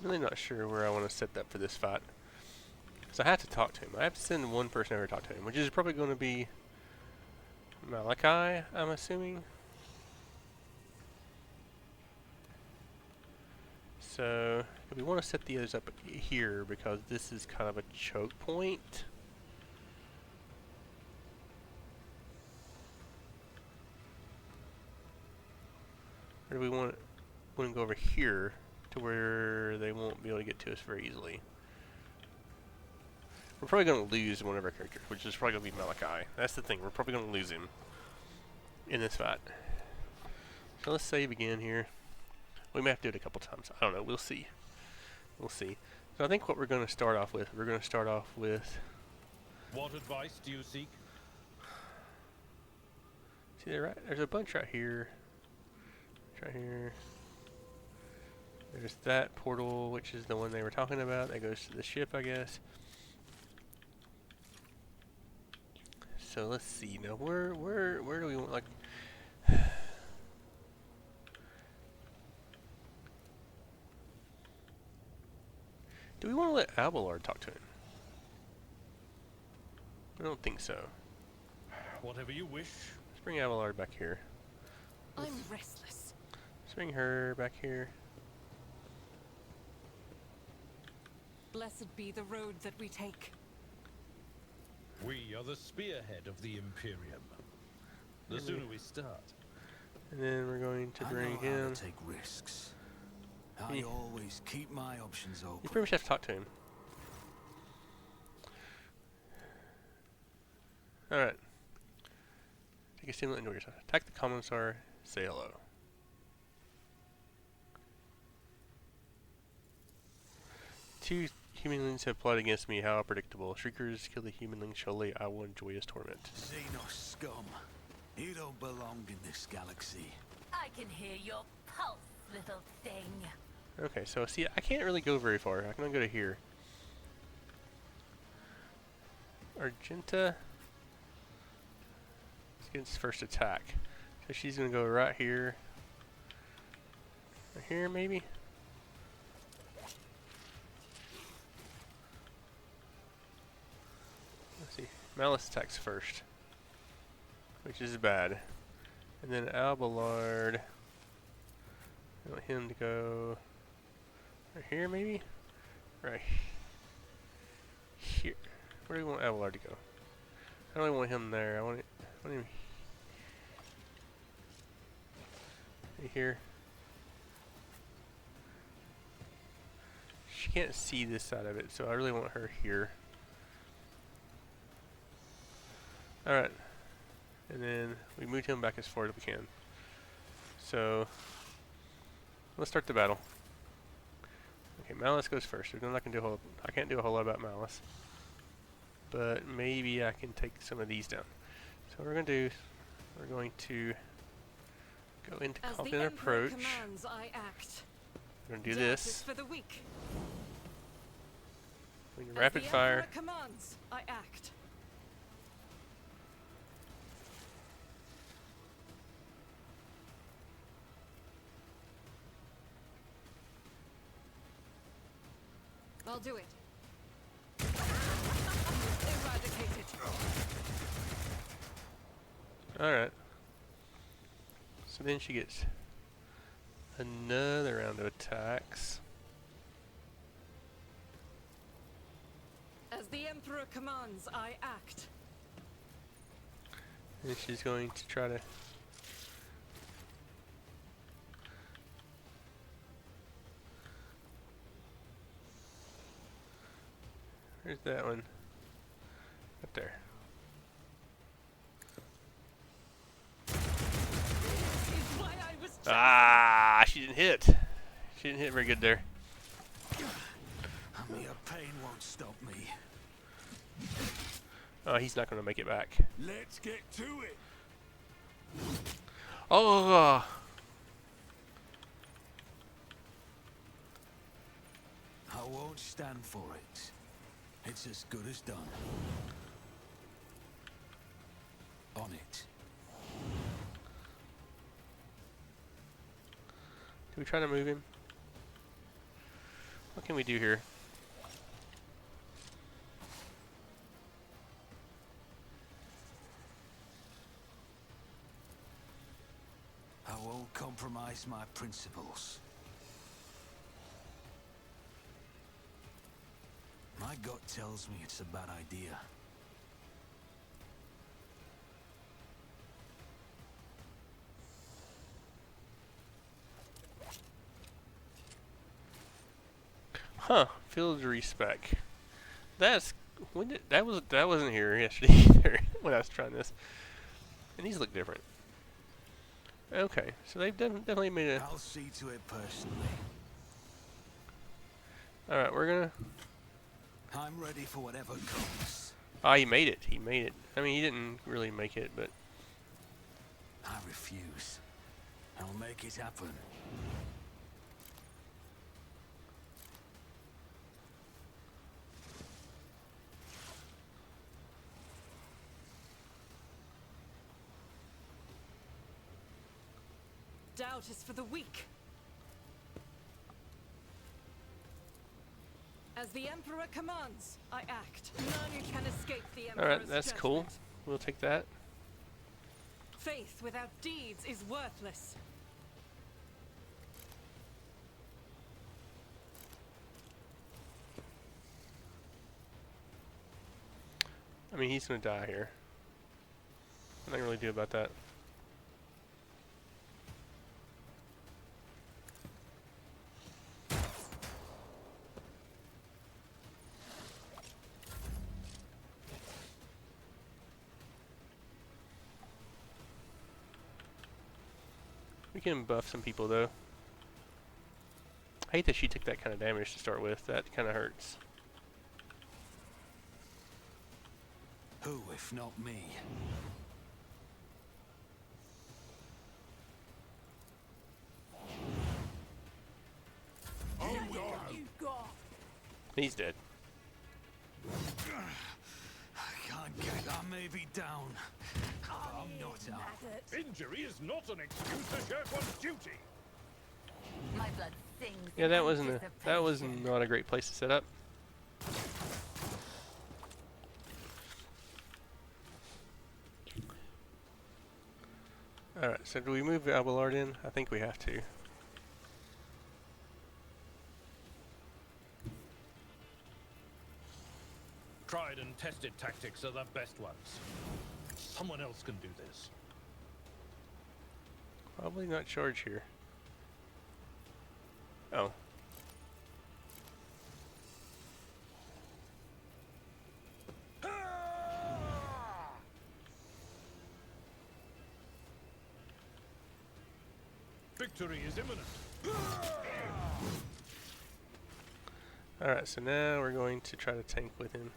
I'm really not sure where I want to set that for this fight. So I have to talk to him. I have to send one person over to talk to him, which is probably going to be Malachi, I'm assuming. So we want to set the others up here because this is kind of a choke point. Or do we want to go over here to where they won't be able to get to us very easily? We're probably going to lose one of our characters, which is probably going to be Malachi. That's the thing. We're probably going to lose him in this fight. So let's save again here. We may have to do it a couple times. I don't know. We'll see. We'll see. So I think what we're going to start off with, What advice do you seek? See, there's a bunch right here. Right here. There's that portal, which is the one they were talking about. That goes to the ship, I guess. So let's see. Now, where do we want, like... Do we want to let Abelard talk to him? I don't think so. Whatever you wish. Let's bring Abelard back here. I'm restless. So bring her back here. Blessed be the road that we take. We are the spearhead of the Imperium. The sooner we start. And then we're going to bring I know how him. to take risks. I Yeah. always keep my options You open. pretty much have to talk to him. Alright. Take a stimulant and enjoy yourself. Attack the commissar. Say hello. Two humanlings have plotted against me. How predictable. Shriekers kill the humanling. Surely I will enjoy his torment. Xenos scum. You don't belong in this galaxy. I can hear your pulse, little thing. Okay, so see, I can't really go very far. I can only go to here. Argenta gets first attack. So she's gonna go right here. Right here, maybe? Let's see. Malice attacks first, which is bad. And then Abelard. I want him to go right here, maybe? Right here. Where do we want Abelard to go? I don't really want him there. I want him right here. She can't see this side of it, so I really want her here. Alright. And then we move him back as far as we can. So let's start the battle. Okay, Malice goes first. I'm not gonna do a whole. I can't do a whole lot about Malice, but maybe I can take some of these down. So what we're gonna do, we're going to go into As the confident Emperor approach. commands, I act. We're gonna do Justice this. for the weak. We can As rapid the fire. Emperor commands, I act. I'll do it. Eradicate it. Alright. So then she gets another round of attacks. As the Emperor commands, I act. And she's going to try to. Where's that one? Up there. Is why I was chosen. Ah, she didn't hit. She didn't hit very good there. Your pain won't stop me. Oh, he's not going to make it back. Let's get to it. Oh! I won't stand for it. It's as good as done. On it. Do we try to move him? What can we do here? I won't compromise my principles. My gut tells me it's a bad idea. Huh? Field respec. That's when did that wasn't here yesterday either when I was trying this. And these look different. Okay, so they've definitely made a. I'll see to it personally. All right, we're gonna. I'm ready for whatever comes. Ah, he made it. He made it. I mean, he didn't really make it, but I refuse. I'll make it happen. Doubt is for the weak. As the Emperor commands, I act. None can escape the Emperor's all right, that's cool. judgment. We'll take that. Faith without deeds is worthless. I mean, he's gonna die here. Nothing I can really do about that. We can buff some people though. I hate that she took that kind of damage to start with. That kind of hurts. Who, if not me? Oh, you got. He's dead. I can't get that maybe down. I'm not out. Inhabit. Injury is not an excuse to shirk one's duty. My blood sings. Yeah, in that was anticipation. not a great place to set up. Alright, so do we move Abelard in? I think we have to. Tried and tested tactics are the best ones. Someone else can do this. Probably not charge here. Oh. Victory is imminent. Alright, so now we're going to try to tank with him.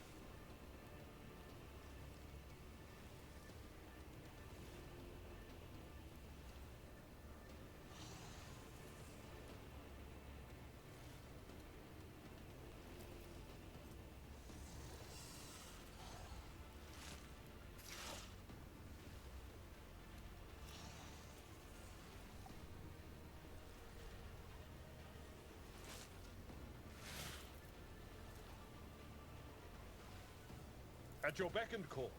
At your beck and call.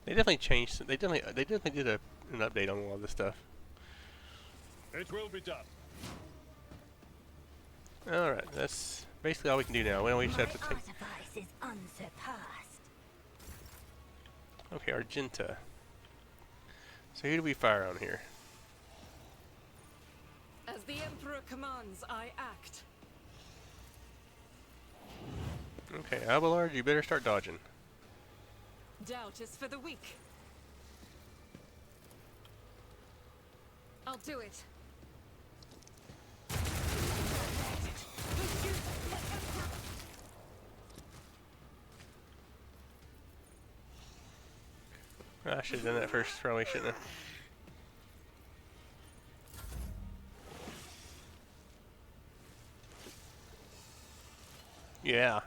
They definitely changed. They definitely did an update on all this stuff. It will be done. All right, that's basically all we can do now. We don't just have to take. Artifice is unsurpassed. Okay, Argenta. So who do we fire on here? As the Emperor commands, I act. Okay, Abelard, you better start dodging. Doubt is for the weak. I'll do it. I should have done that first, probably shouldn't have.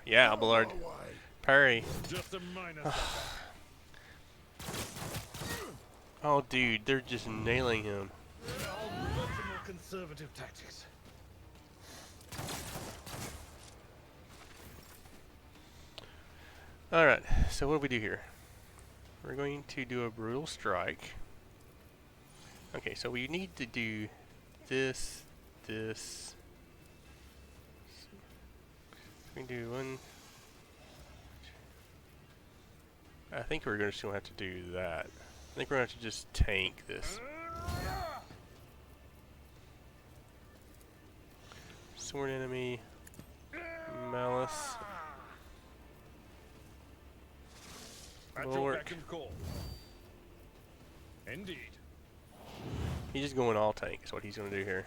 Yeah, Abelard. Parry. Just a minor setback. Oh, dude, they're just nailing him. I'll revert to more conservative tactics. Alright, so what do we do here? We're going to do a brutal strike. Okay, so we need to do this. We can do one. I think we're just going to have to do that. I think we're going to have to just tank this. Sword enemy. Malice. At Will your work. beck and call. Indeed. He's just going all tank is what he's going to do here.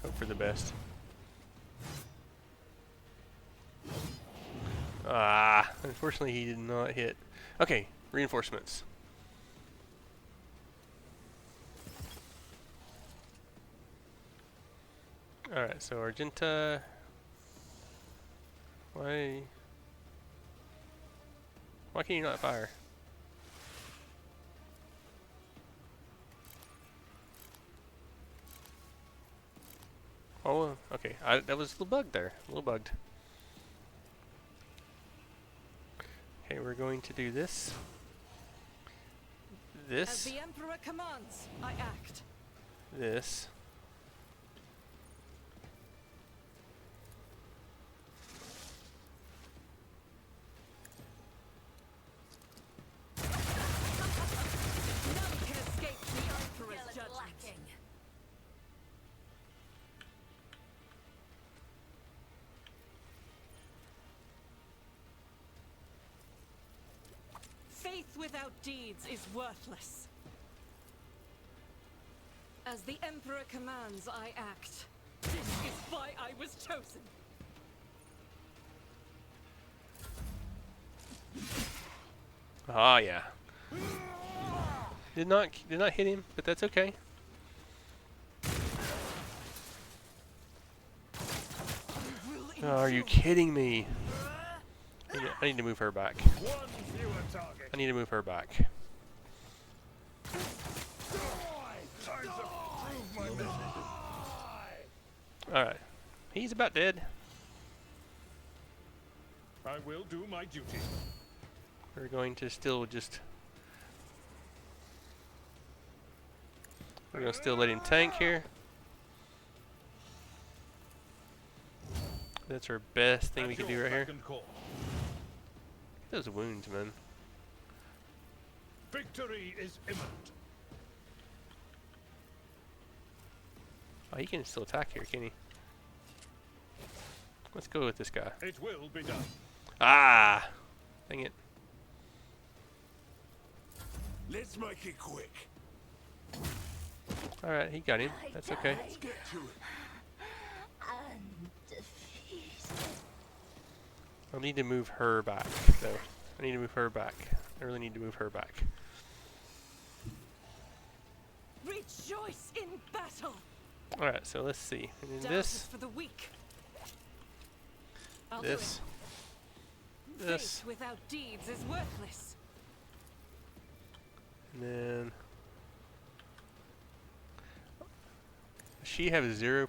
Hope for the best. Ah, unfortunately he did not hit. Okay, reinforcements. Alright, so Argenta. Why can you not fire? Oh, okay. That was a little bugged there. A little bugged. Okay, we're going to do this. As This. the Emperor commands, I act. This. without deeds is worthless. As the Emperor commands, I act. This is why I was chosen. Ah, yeah. Did not hit him, but that's okay. Oh, are you kidding me? I need to move her back. One fewer target. I need to move her back. Time to prove my message. Alright. He's about dead. I will do my duty. We're going to still just... We're going to still let him tank here. That's our best thing we can do right here. Those wounds, man. Victory is imminent. Oh, he can still attack here, can he? Let's go with this guy. It will be done. Ah! Dang it. Let's make it quick. Alright, he got him. That's okay. Let's get to it. I need to move her back, though. I need to move her back. I really need to move her back. Rejoice in battle. Alright, so let's see. And then Doubt this, is for the weak. I'll this, do it. this, Faith without deeds is worthless. and then... Does she have 0%?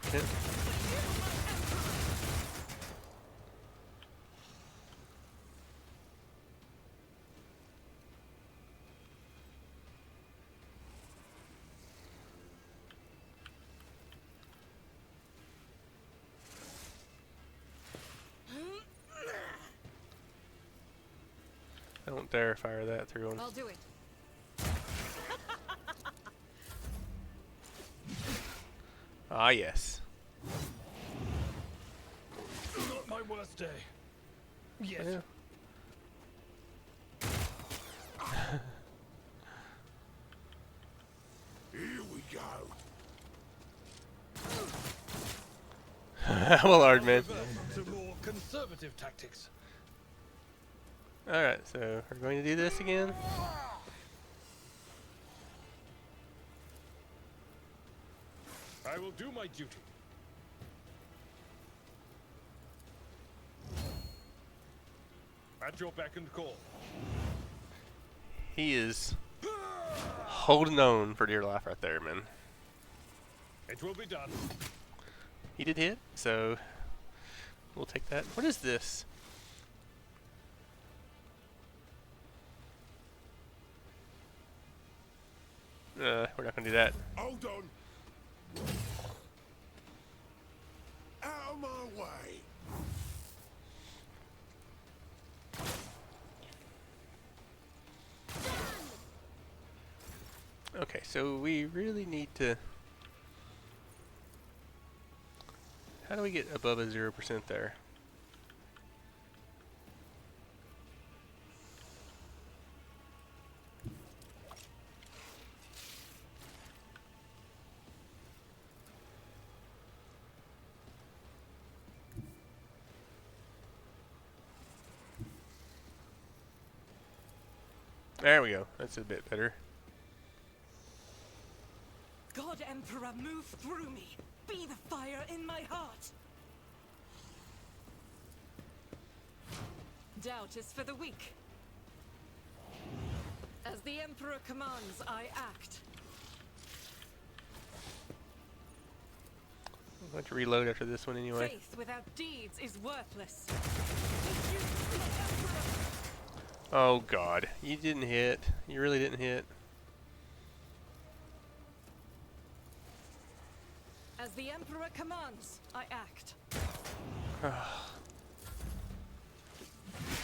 I don't dare fire that through him. I'll do it. Ah, yes. Not my worst day. Yes. Yeah. Here we go. Well, hard, man. To more conservative tactics. Alright, so we're going to do this again. I will do my duty. At your beck and call. He is holding on for dear life right there, man. It will be done. He did hit, so we'll take that. What is this? We're not gonna do that. Hold on. Out of my way. Okay, so we really need to... How do we get above a 0% there? There we go. That's a bit better. God Emperor, move through me. Be the fire in my heart. Doubt is for the weak. As the Emperor commands, I act. I'm going to reload after this one anyway. Faith without deeds is worthless. Oh god, you didn't hit. You really didn't hit. As the Emperor commands, I act. Not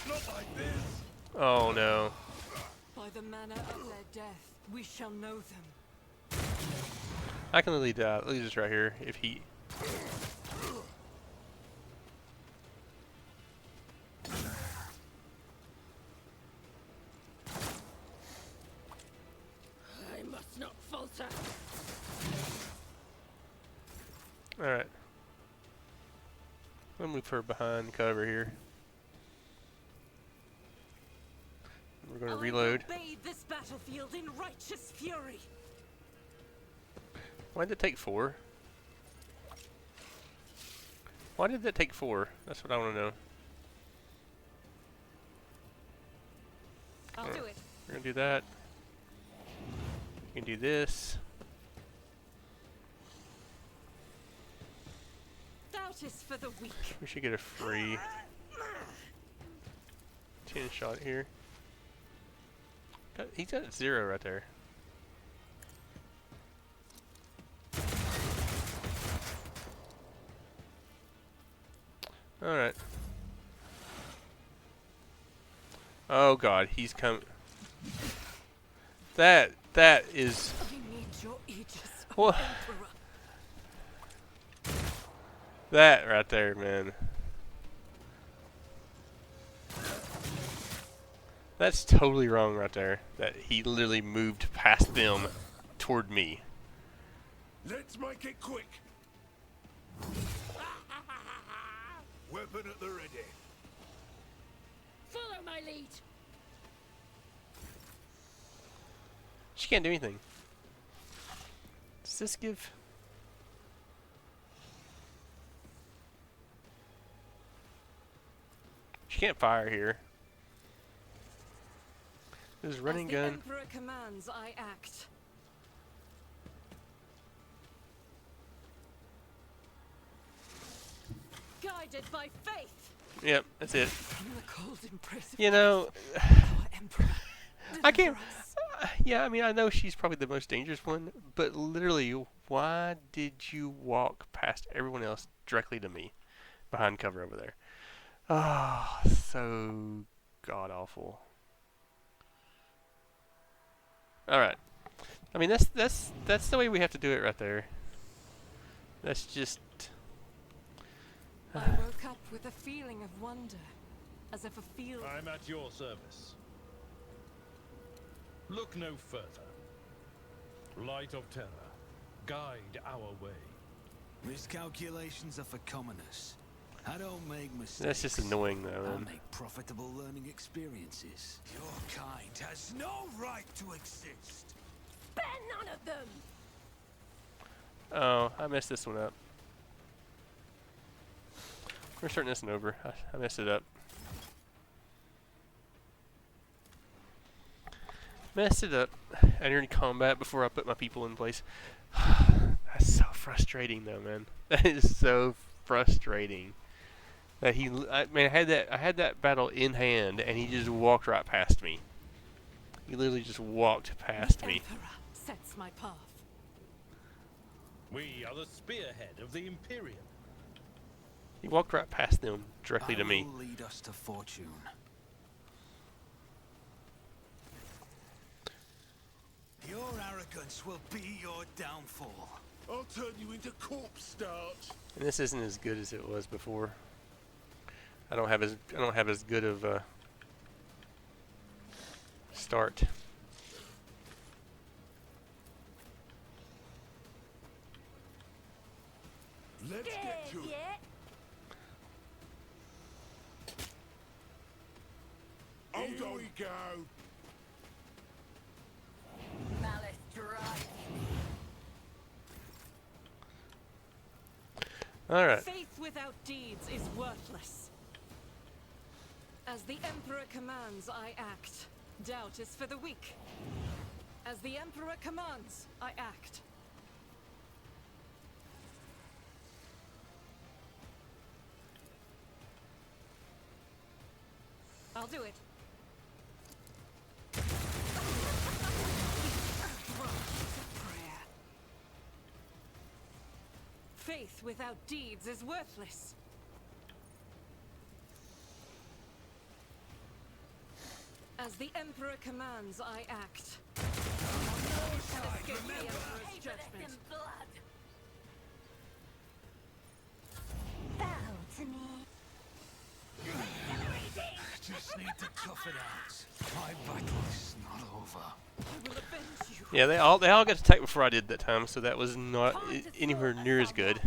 like this. Oh no. By the manner of their death, we shall know them. I can lose this right here if he... Alright. We'll move her behind cover here. We're going to reload. I will bathe this battlefield in righteous fury. Why did it take 4? Why did that take 4? That's what I want to know. I'll do it. We're going to do that. You can do this. Doubt is for the weak. We should get a free 10 shot here. He's got 0 right there. Alright. Oh god, he's coming. That is... I need your aegis, What? Emperor. That right there, man. That's totally wrong right there. That he literally moved past them toward me. Let's make it quick. Weapon at the ready. Follow my lead. She can't do anything. Does this give... She can't fire here. This is running gun. As the Emperor commands, I act. Guided by faith. Yep, that's it. From the cold impressive You know, our Emperor. I can't... deliver us. Yeah, I mean, I know she's probably the most dangerous one, but literally, why did you walk past everyone else directly to me? Behind cover over there. Oh, so god-awful. Alright. I mean, that's the way we have to do it right there. That's just... I woke up with a feeling of wonder, as if a field. I'm at your service. Look no further. Light of terror, guide our way. Miscalculations are for commoners. I don't make mistakes. That's just annoying, though, I man. make profitable learning experiences. Your kind has no right to exist. Spare none of them! Oh, I messed this one up. We're starting this one over. I messed it up. Messed it up. Entering combat before I put my people in place. That's so frustrating, though, man. That is so frustrating. That I had that battle in hand, and he just walked right past me. He literally just walked past the me. Emperor sets my path. We are the spearhead of the Imperium. He walked right past them directly to me. Will lead us to fortune. Your arrogance will be your downfall. I'll turn you into corpse starch. And this isn't as good as it was before. I don't have as good of a start. Let's get to it. Yeah. Here we go. Malice drives Alright. Faith without deeds is worthless. As the Emperor commands, I act. Doubt is for the weak. As the Emperor commands, I act. I'll do it. Prayer. Faith without deeds is worthless. As the Emperor commands, I act. No shall escape the Emperor's in judgment. blood. Bow to me. Just need to tough it out. My battle is not over. I will avenge you. Yeah, they all got attacked before I did that time, so that was not anywhere near as good.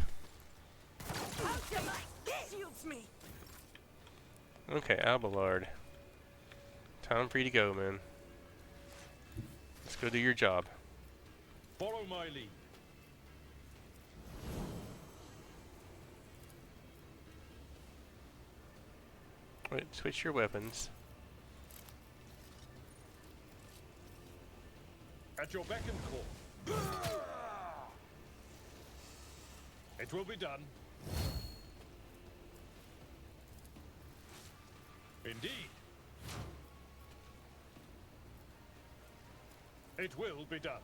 Okay, Abelard. Time for you to go, man. Let's go do your job. Follow my lead. Wait, switch your weapons. At your beck and call. It will be done. Indeed. It will be done.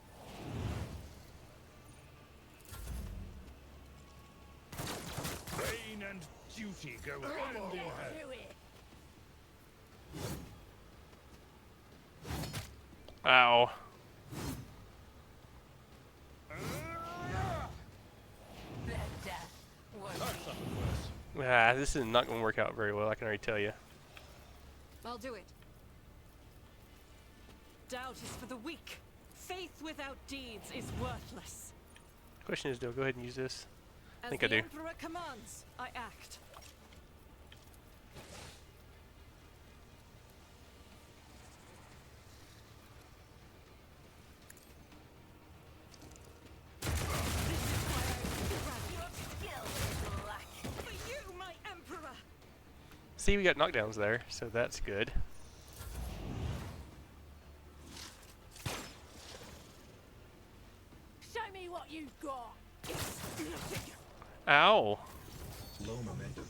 Brain and duty go hand in hand. Do it. Ow. Their death won't I've be. suffered worse. Ah, this is not going to work out very well, I can already tell you. I'll do it. Doubt is for the weak. Faith without deeds is worthless. Question is, do I go ahead and use this? As think I the do. Emperor commands, I act. Your skill is lacking. For you, my Emperor! See, we got knockdowns there, so that's good. Show me what you've got. It's nothing. Ow! Low momentum.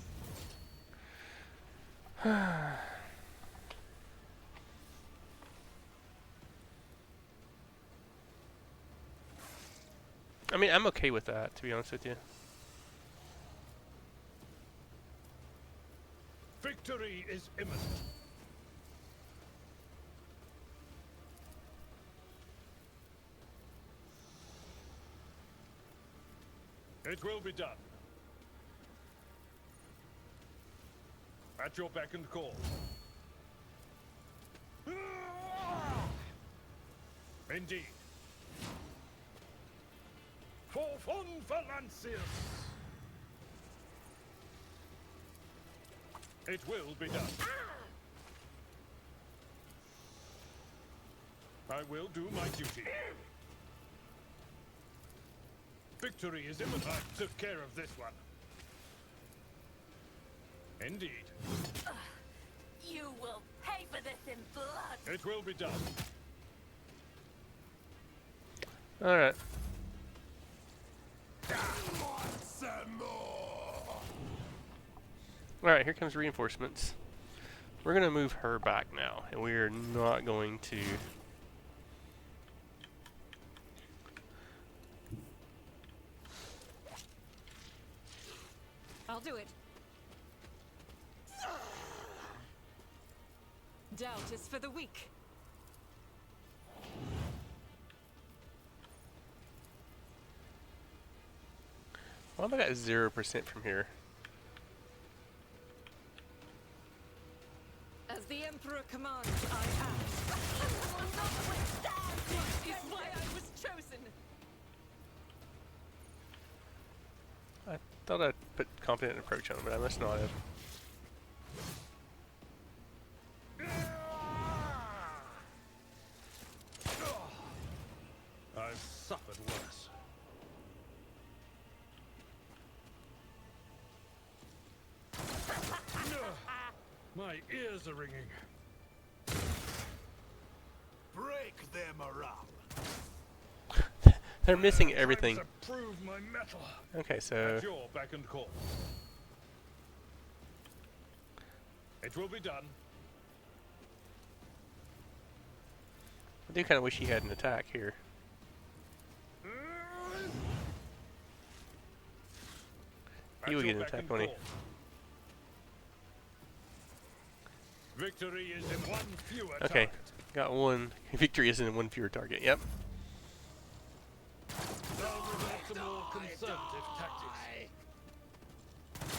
I mean, I'm okay with that, to be honest with you. Victory is imminent. It will be done. At your beck and call. Indeed. For Von Valancius. It will be done. I will do my duty. Victory is imminent. I took care of this one. Indeed. You will pay for this in blood. It will be done. Alright. Some more. Alright, here comes reinforcements. We're going to move her back now, and we are not going to... I'll do it. Doubt is for the weak. Why have I got 0% from here? As the Emperor commands, I act. will not withstand This is why I was chosen. I thought I'd put confident approach on, but I must not have. I've suffered worse. My ears are ringing. Break their morale. They're missing everything. Time to prove my mettle. Okay, so... At your beck and call. It will be done. I do kind of wish he had an attack here. At He would your get an beck attack, and won't he? call. Victory is in one fewer Okay, target. got one. Victory is in one fewer target, yep. Now resort to more conservative tactics.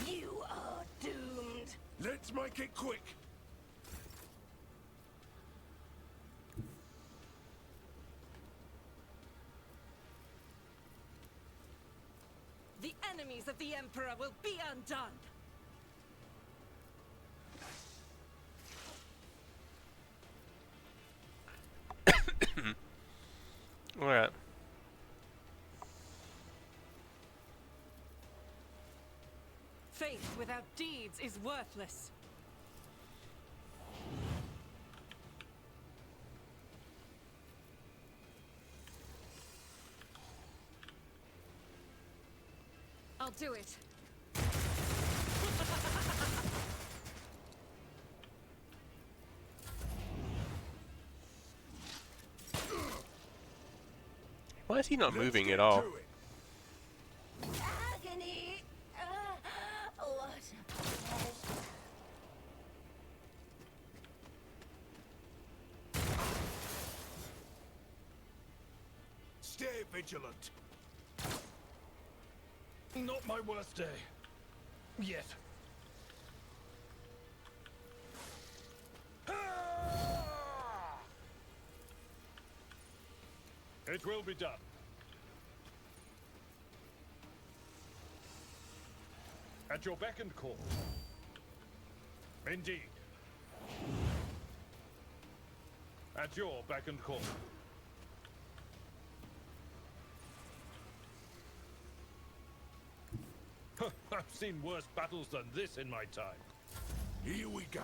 You are doomed. Let's make it quick. The enemies of the Emperor will be undone. Alright. Faith without deeds is worthless. I'll do it. Why is he not Let's moving get at all? to it. Agony! What a pleasure. Stay vigilant. Not my worst day. Yet. It will be done. At your beck and call. Indeed. At your beck and call. I've seen worse battles than this in my time. Here we go.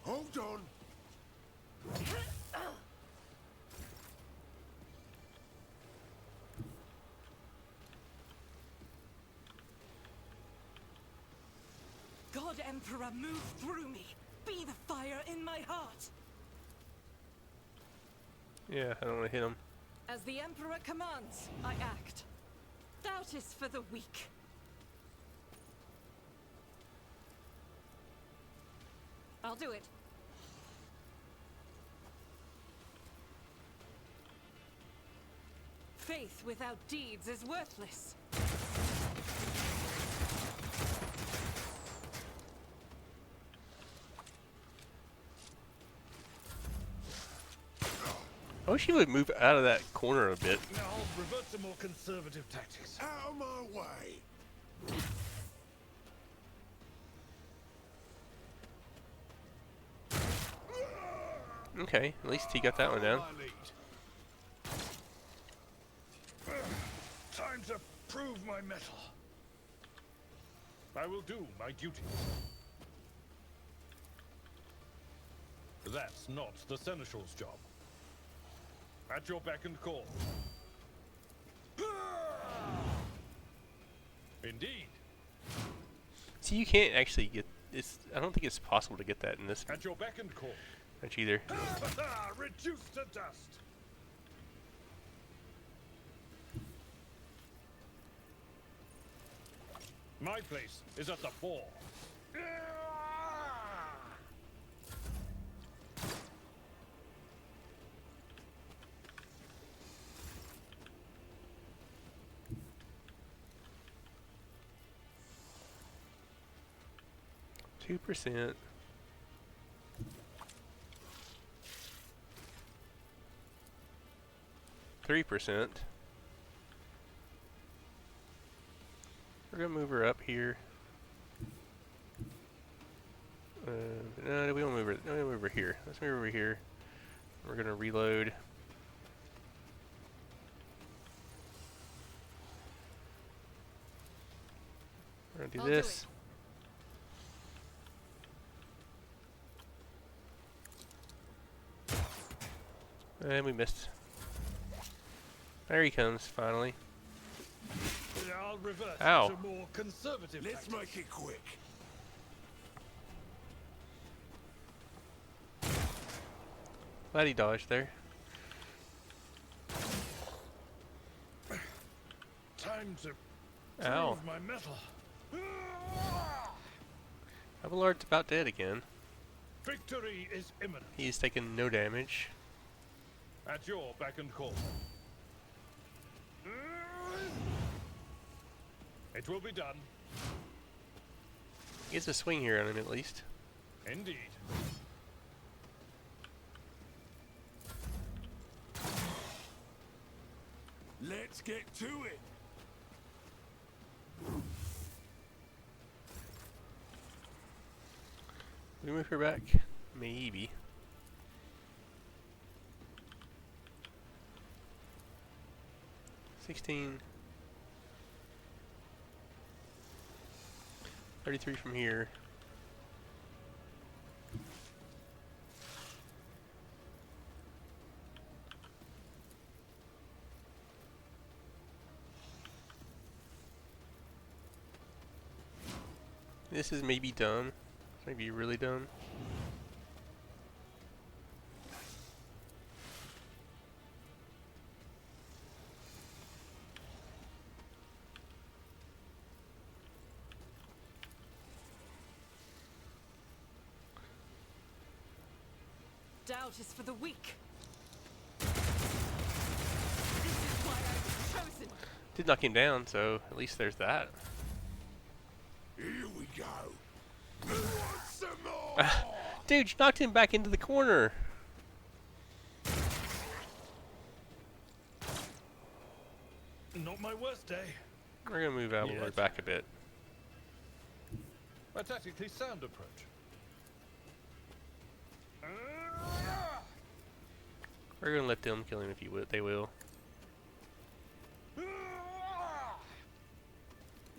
Hold on. God Emperor, move through me. Be the fire in my heart. Yeah, I don't want to hit him. As the Emperor commands, I act. Doubt is for the weak. I'll do it. Faith without deeds is worthless. I wish he would move out of that corner a bit. Now I'll revert to more conservative tactics. Out of my way. Okay, at least he got that one down. My lead. Time to prove my mettle. I will do my duty. That's not the Seneschal's job. At your beck and call. Indeed. See, you can't actually get it's. I don't think it's possible to get that in this At your beck and call. match either. Reduced to dust. My place is at the fore. 2%. %. We're gonna move her up here. No, we won't move her. No, we move her here. Let's move her over here. We're gonna reload. We're gonna do I'll do this. And we missed. There he comes, finally. I'll revert Ow. to more conservative Let's tactics. make it quick. Glad he dodged there. Time to Ow. prove my mettle. Abelard's about dead again. Victory is imminent. He's taken no damage. At your beck and call. It will be done. He gets a swing here on him at least. Indeed. Let's get to it. We move her back? Maybe. $16. 33 from here. This is maybe dumb. Maybe really dumb. Doubt is for the weak. This is why I was chosen. Did knock him down, so at least there's that. Here we go. Who wants some more? Dude, you knocked him back into the corner. Not my worst day. We're gonna move Avalor Yes. back a bit. A tactically sound approach. We're gonna let them kill him if you will. They will.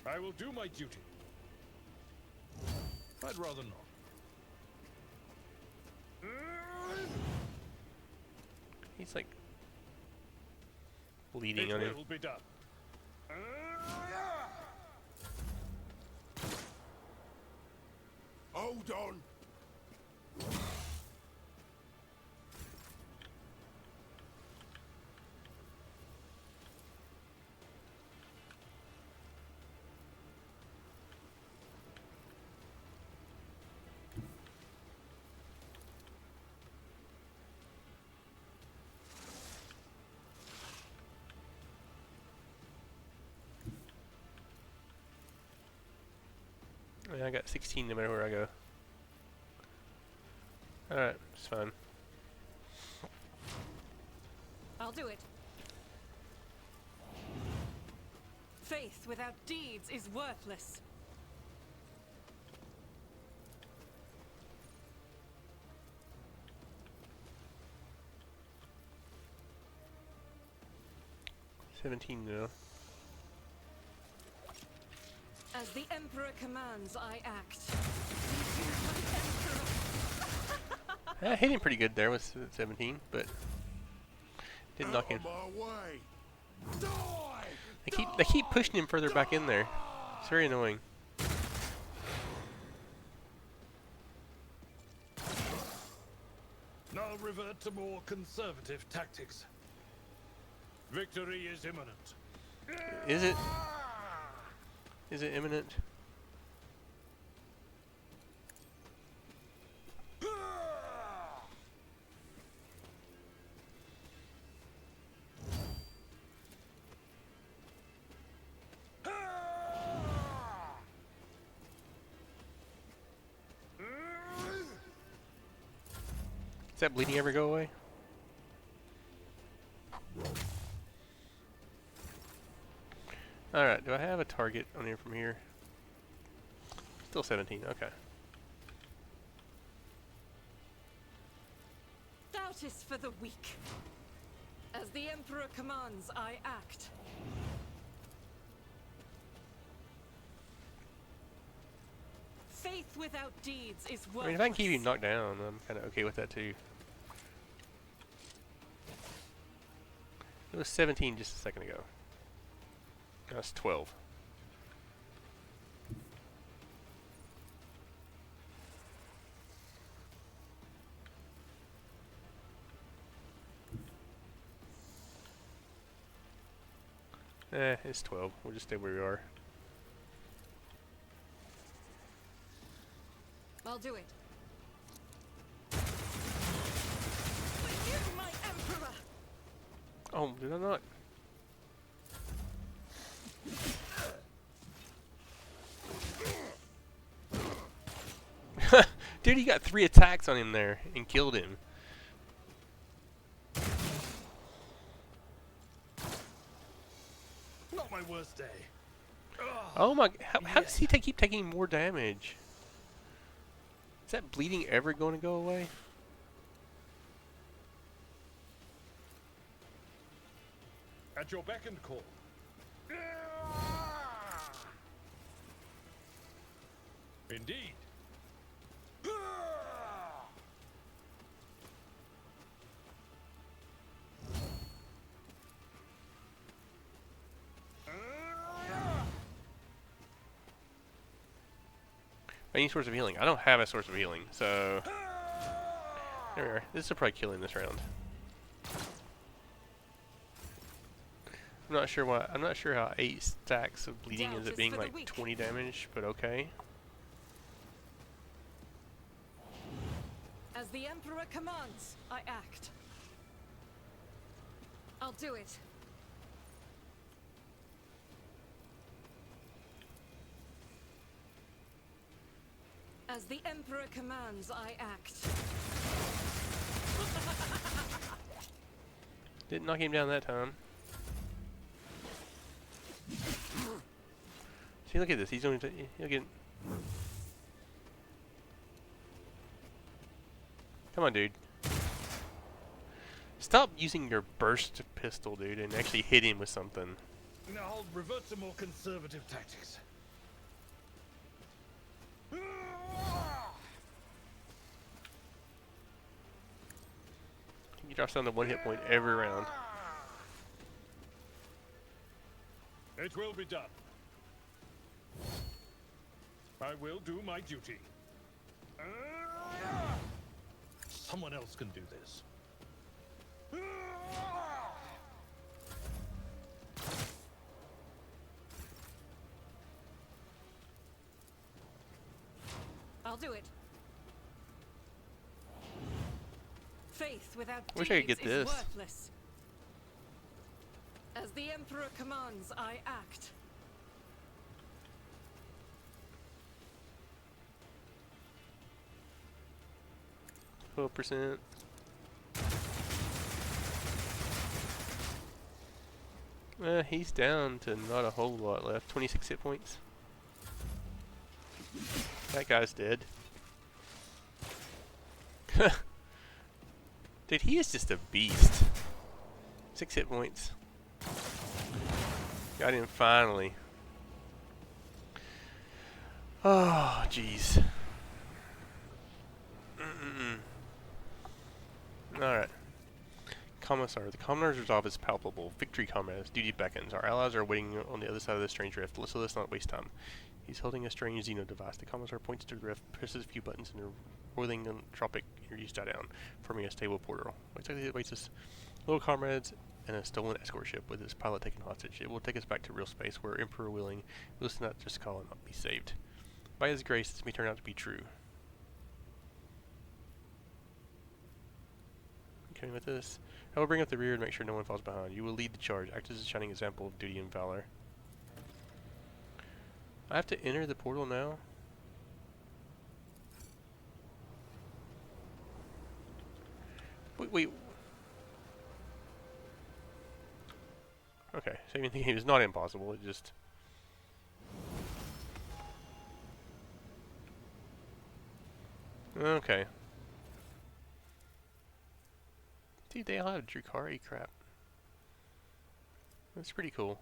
I will do my duty. I'd rather not. He's like bleeding It on him. will be done. Hold on. I got 16 no matter where I go. Alright, it's fine. I'll do it. Faith without deeds is worthless. No. As the Emperor commands, I act. I hit him pretty good there with 17, but didn't knock him. Out of my way. Die! They keep pushing him further back in there. It's very annoying. Now revert to more conservative tactics. Victory is imminent. Is it? Is it imminent? Does that bleeding ever go away? Alright, do I have a target on here from here? Still 17, okay. Doubt is for the weak. As the Emperor commands, I act. Faith without deeds is worthless. I mean, if I can keep him knocked down, I'm kind of okay with that too. It was 17 just a second ago. Now it's 12. It's 12. We'll just stay where we are. I'll do it. For you, my Emperor! Oh, did I not? Dude, he got 3 attacks on him there and killed him. Not my worst day. Oh my! How does he keep taking more damage? Is that bleeding ever going to go away? At your beck and call. Indeed. Any source of healing? I don't have a source of healing, so there we are. This will probably kill him this round. I'm not sure why. I'm not sure how 8 stacks of bleeding ends up being like 20 damage, but okay. As the Emperor commands, I act. I'll do it. As the Emperor commands, I act. Didn't knock him down that time. See, look at this. He's only he'll get. Come on, dude. Stop using your burst pistol, dude, and actually hit him with something. Now I'll revert to more conservative tactics. He drops down to 1 hit point every round. It will be done. I will do my duty. Someone else can do this. I'll do it. Faith without Wish I could deeds get is this. worthless. As the Emperor commands, I act. 12%. He's down to not a whole lot left. 26 hit points. That guy's dead. Dude, he is just a beast. 6 hit points. Got him finally. Oh, jeez. Alright. Commissar. The Commoner's resolve is palpable. Victory, comrades. Duty beckons. Our allies are waiting on the other side of the strange rift. So let's not waste time. He's holding a strange Xeno device. The Commissar points to the rift, presses a few buttons, and a roiling entropic energies die down, forming a stable portal. Exactly awaits us. Little comrades and a stolen escort ship with its pilot taken hostage. It will take us back to real space, where Emperor willing, we'll not just call and not be saved. By his grace, this may turn out to be true. Okay, with this, I will bring up the rear and make sure no one falls behind. You will lead the charge, act as a shining example of duty and valor. I have to enter the portal now? Wait. Okay, saving the game is not impossible, it just... Okay. Dude, they all have Drukari crap. That's pretty cool.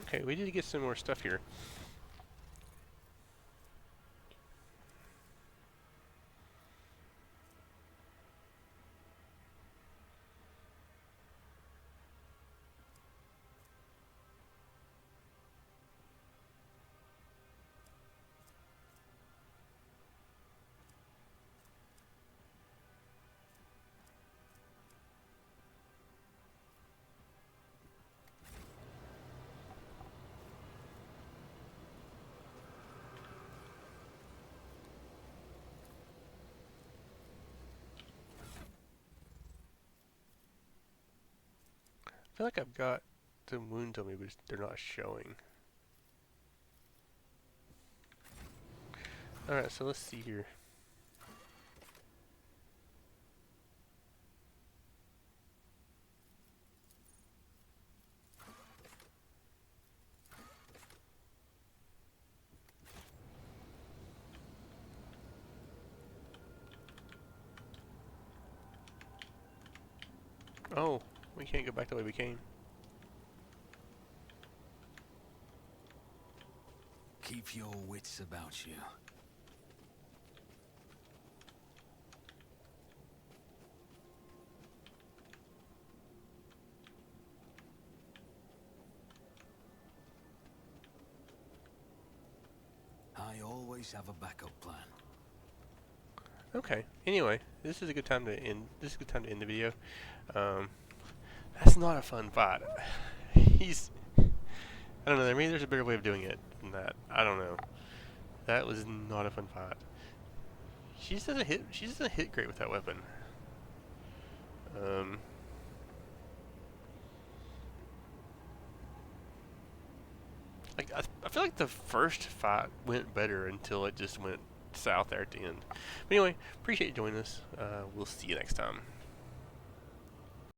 Okay, we need to get some more stuff here. feel like I've got some wounds on me, but they're not showing. Alright, so let's see here. Oh, we can't go back the way we came. Keep your wits about you. I always have a backup plan. Okay. Anyway, this is a good time to end. This is a good time to end the video. That's not a fun fight. He's. I don't know. Maybe there's a better way of doing it than that. I don't know. That was not a fun fight. She just doesn't hit. She just doesn't hit great with that weapon. Like I feel like the first fight went better until it just went south there at the end. But anyway, appreciate you joining us. We'll see you next time.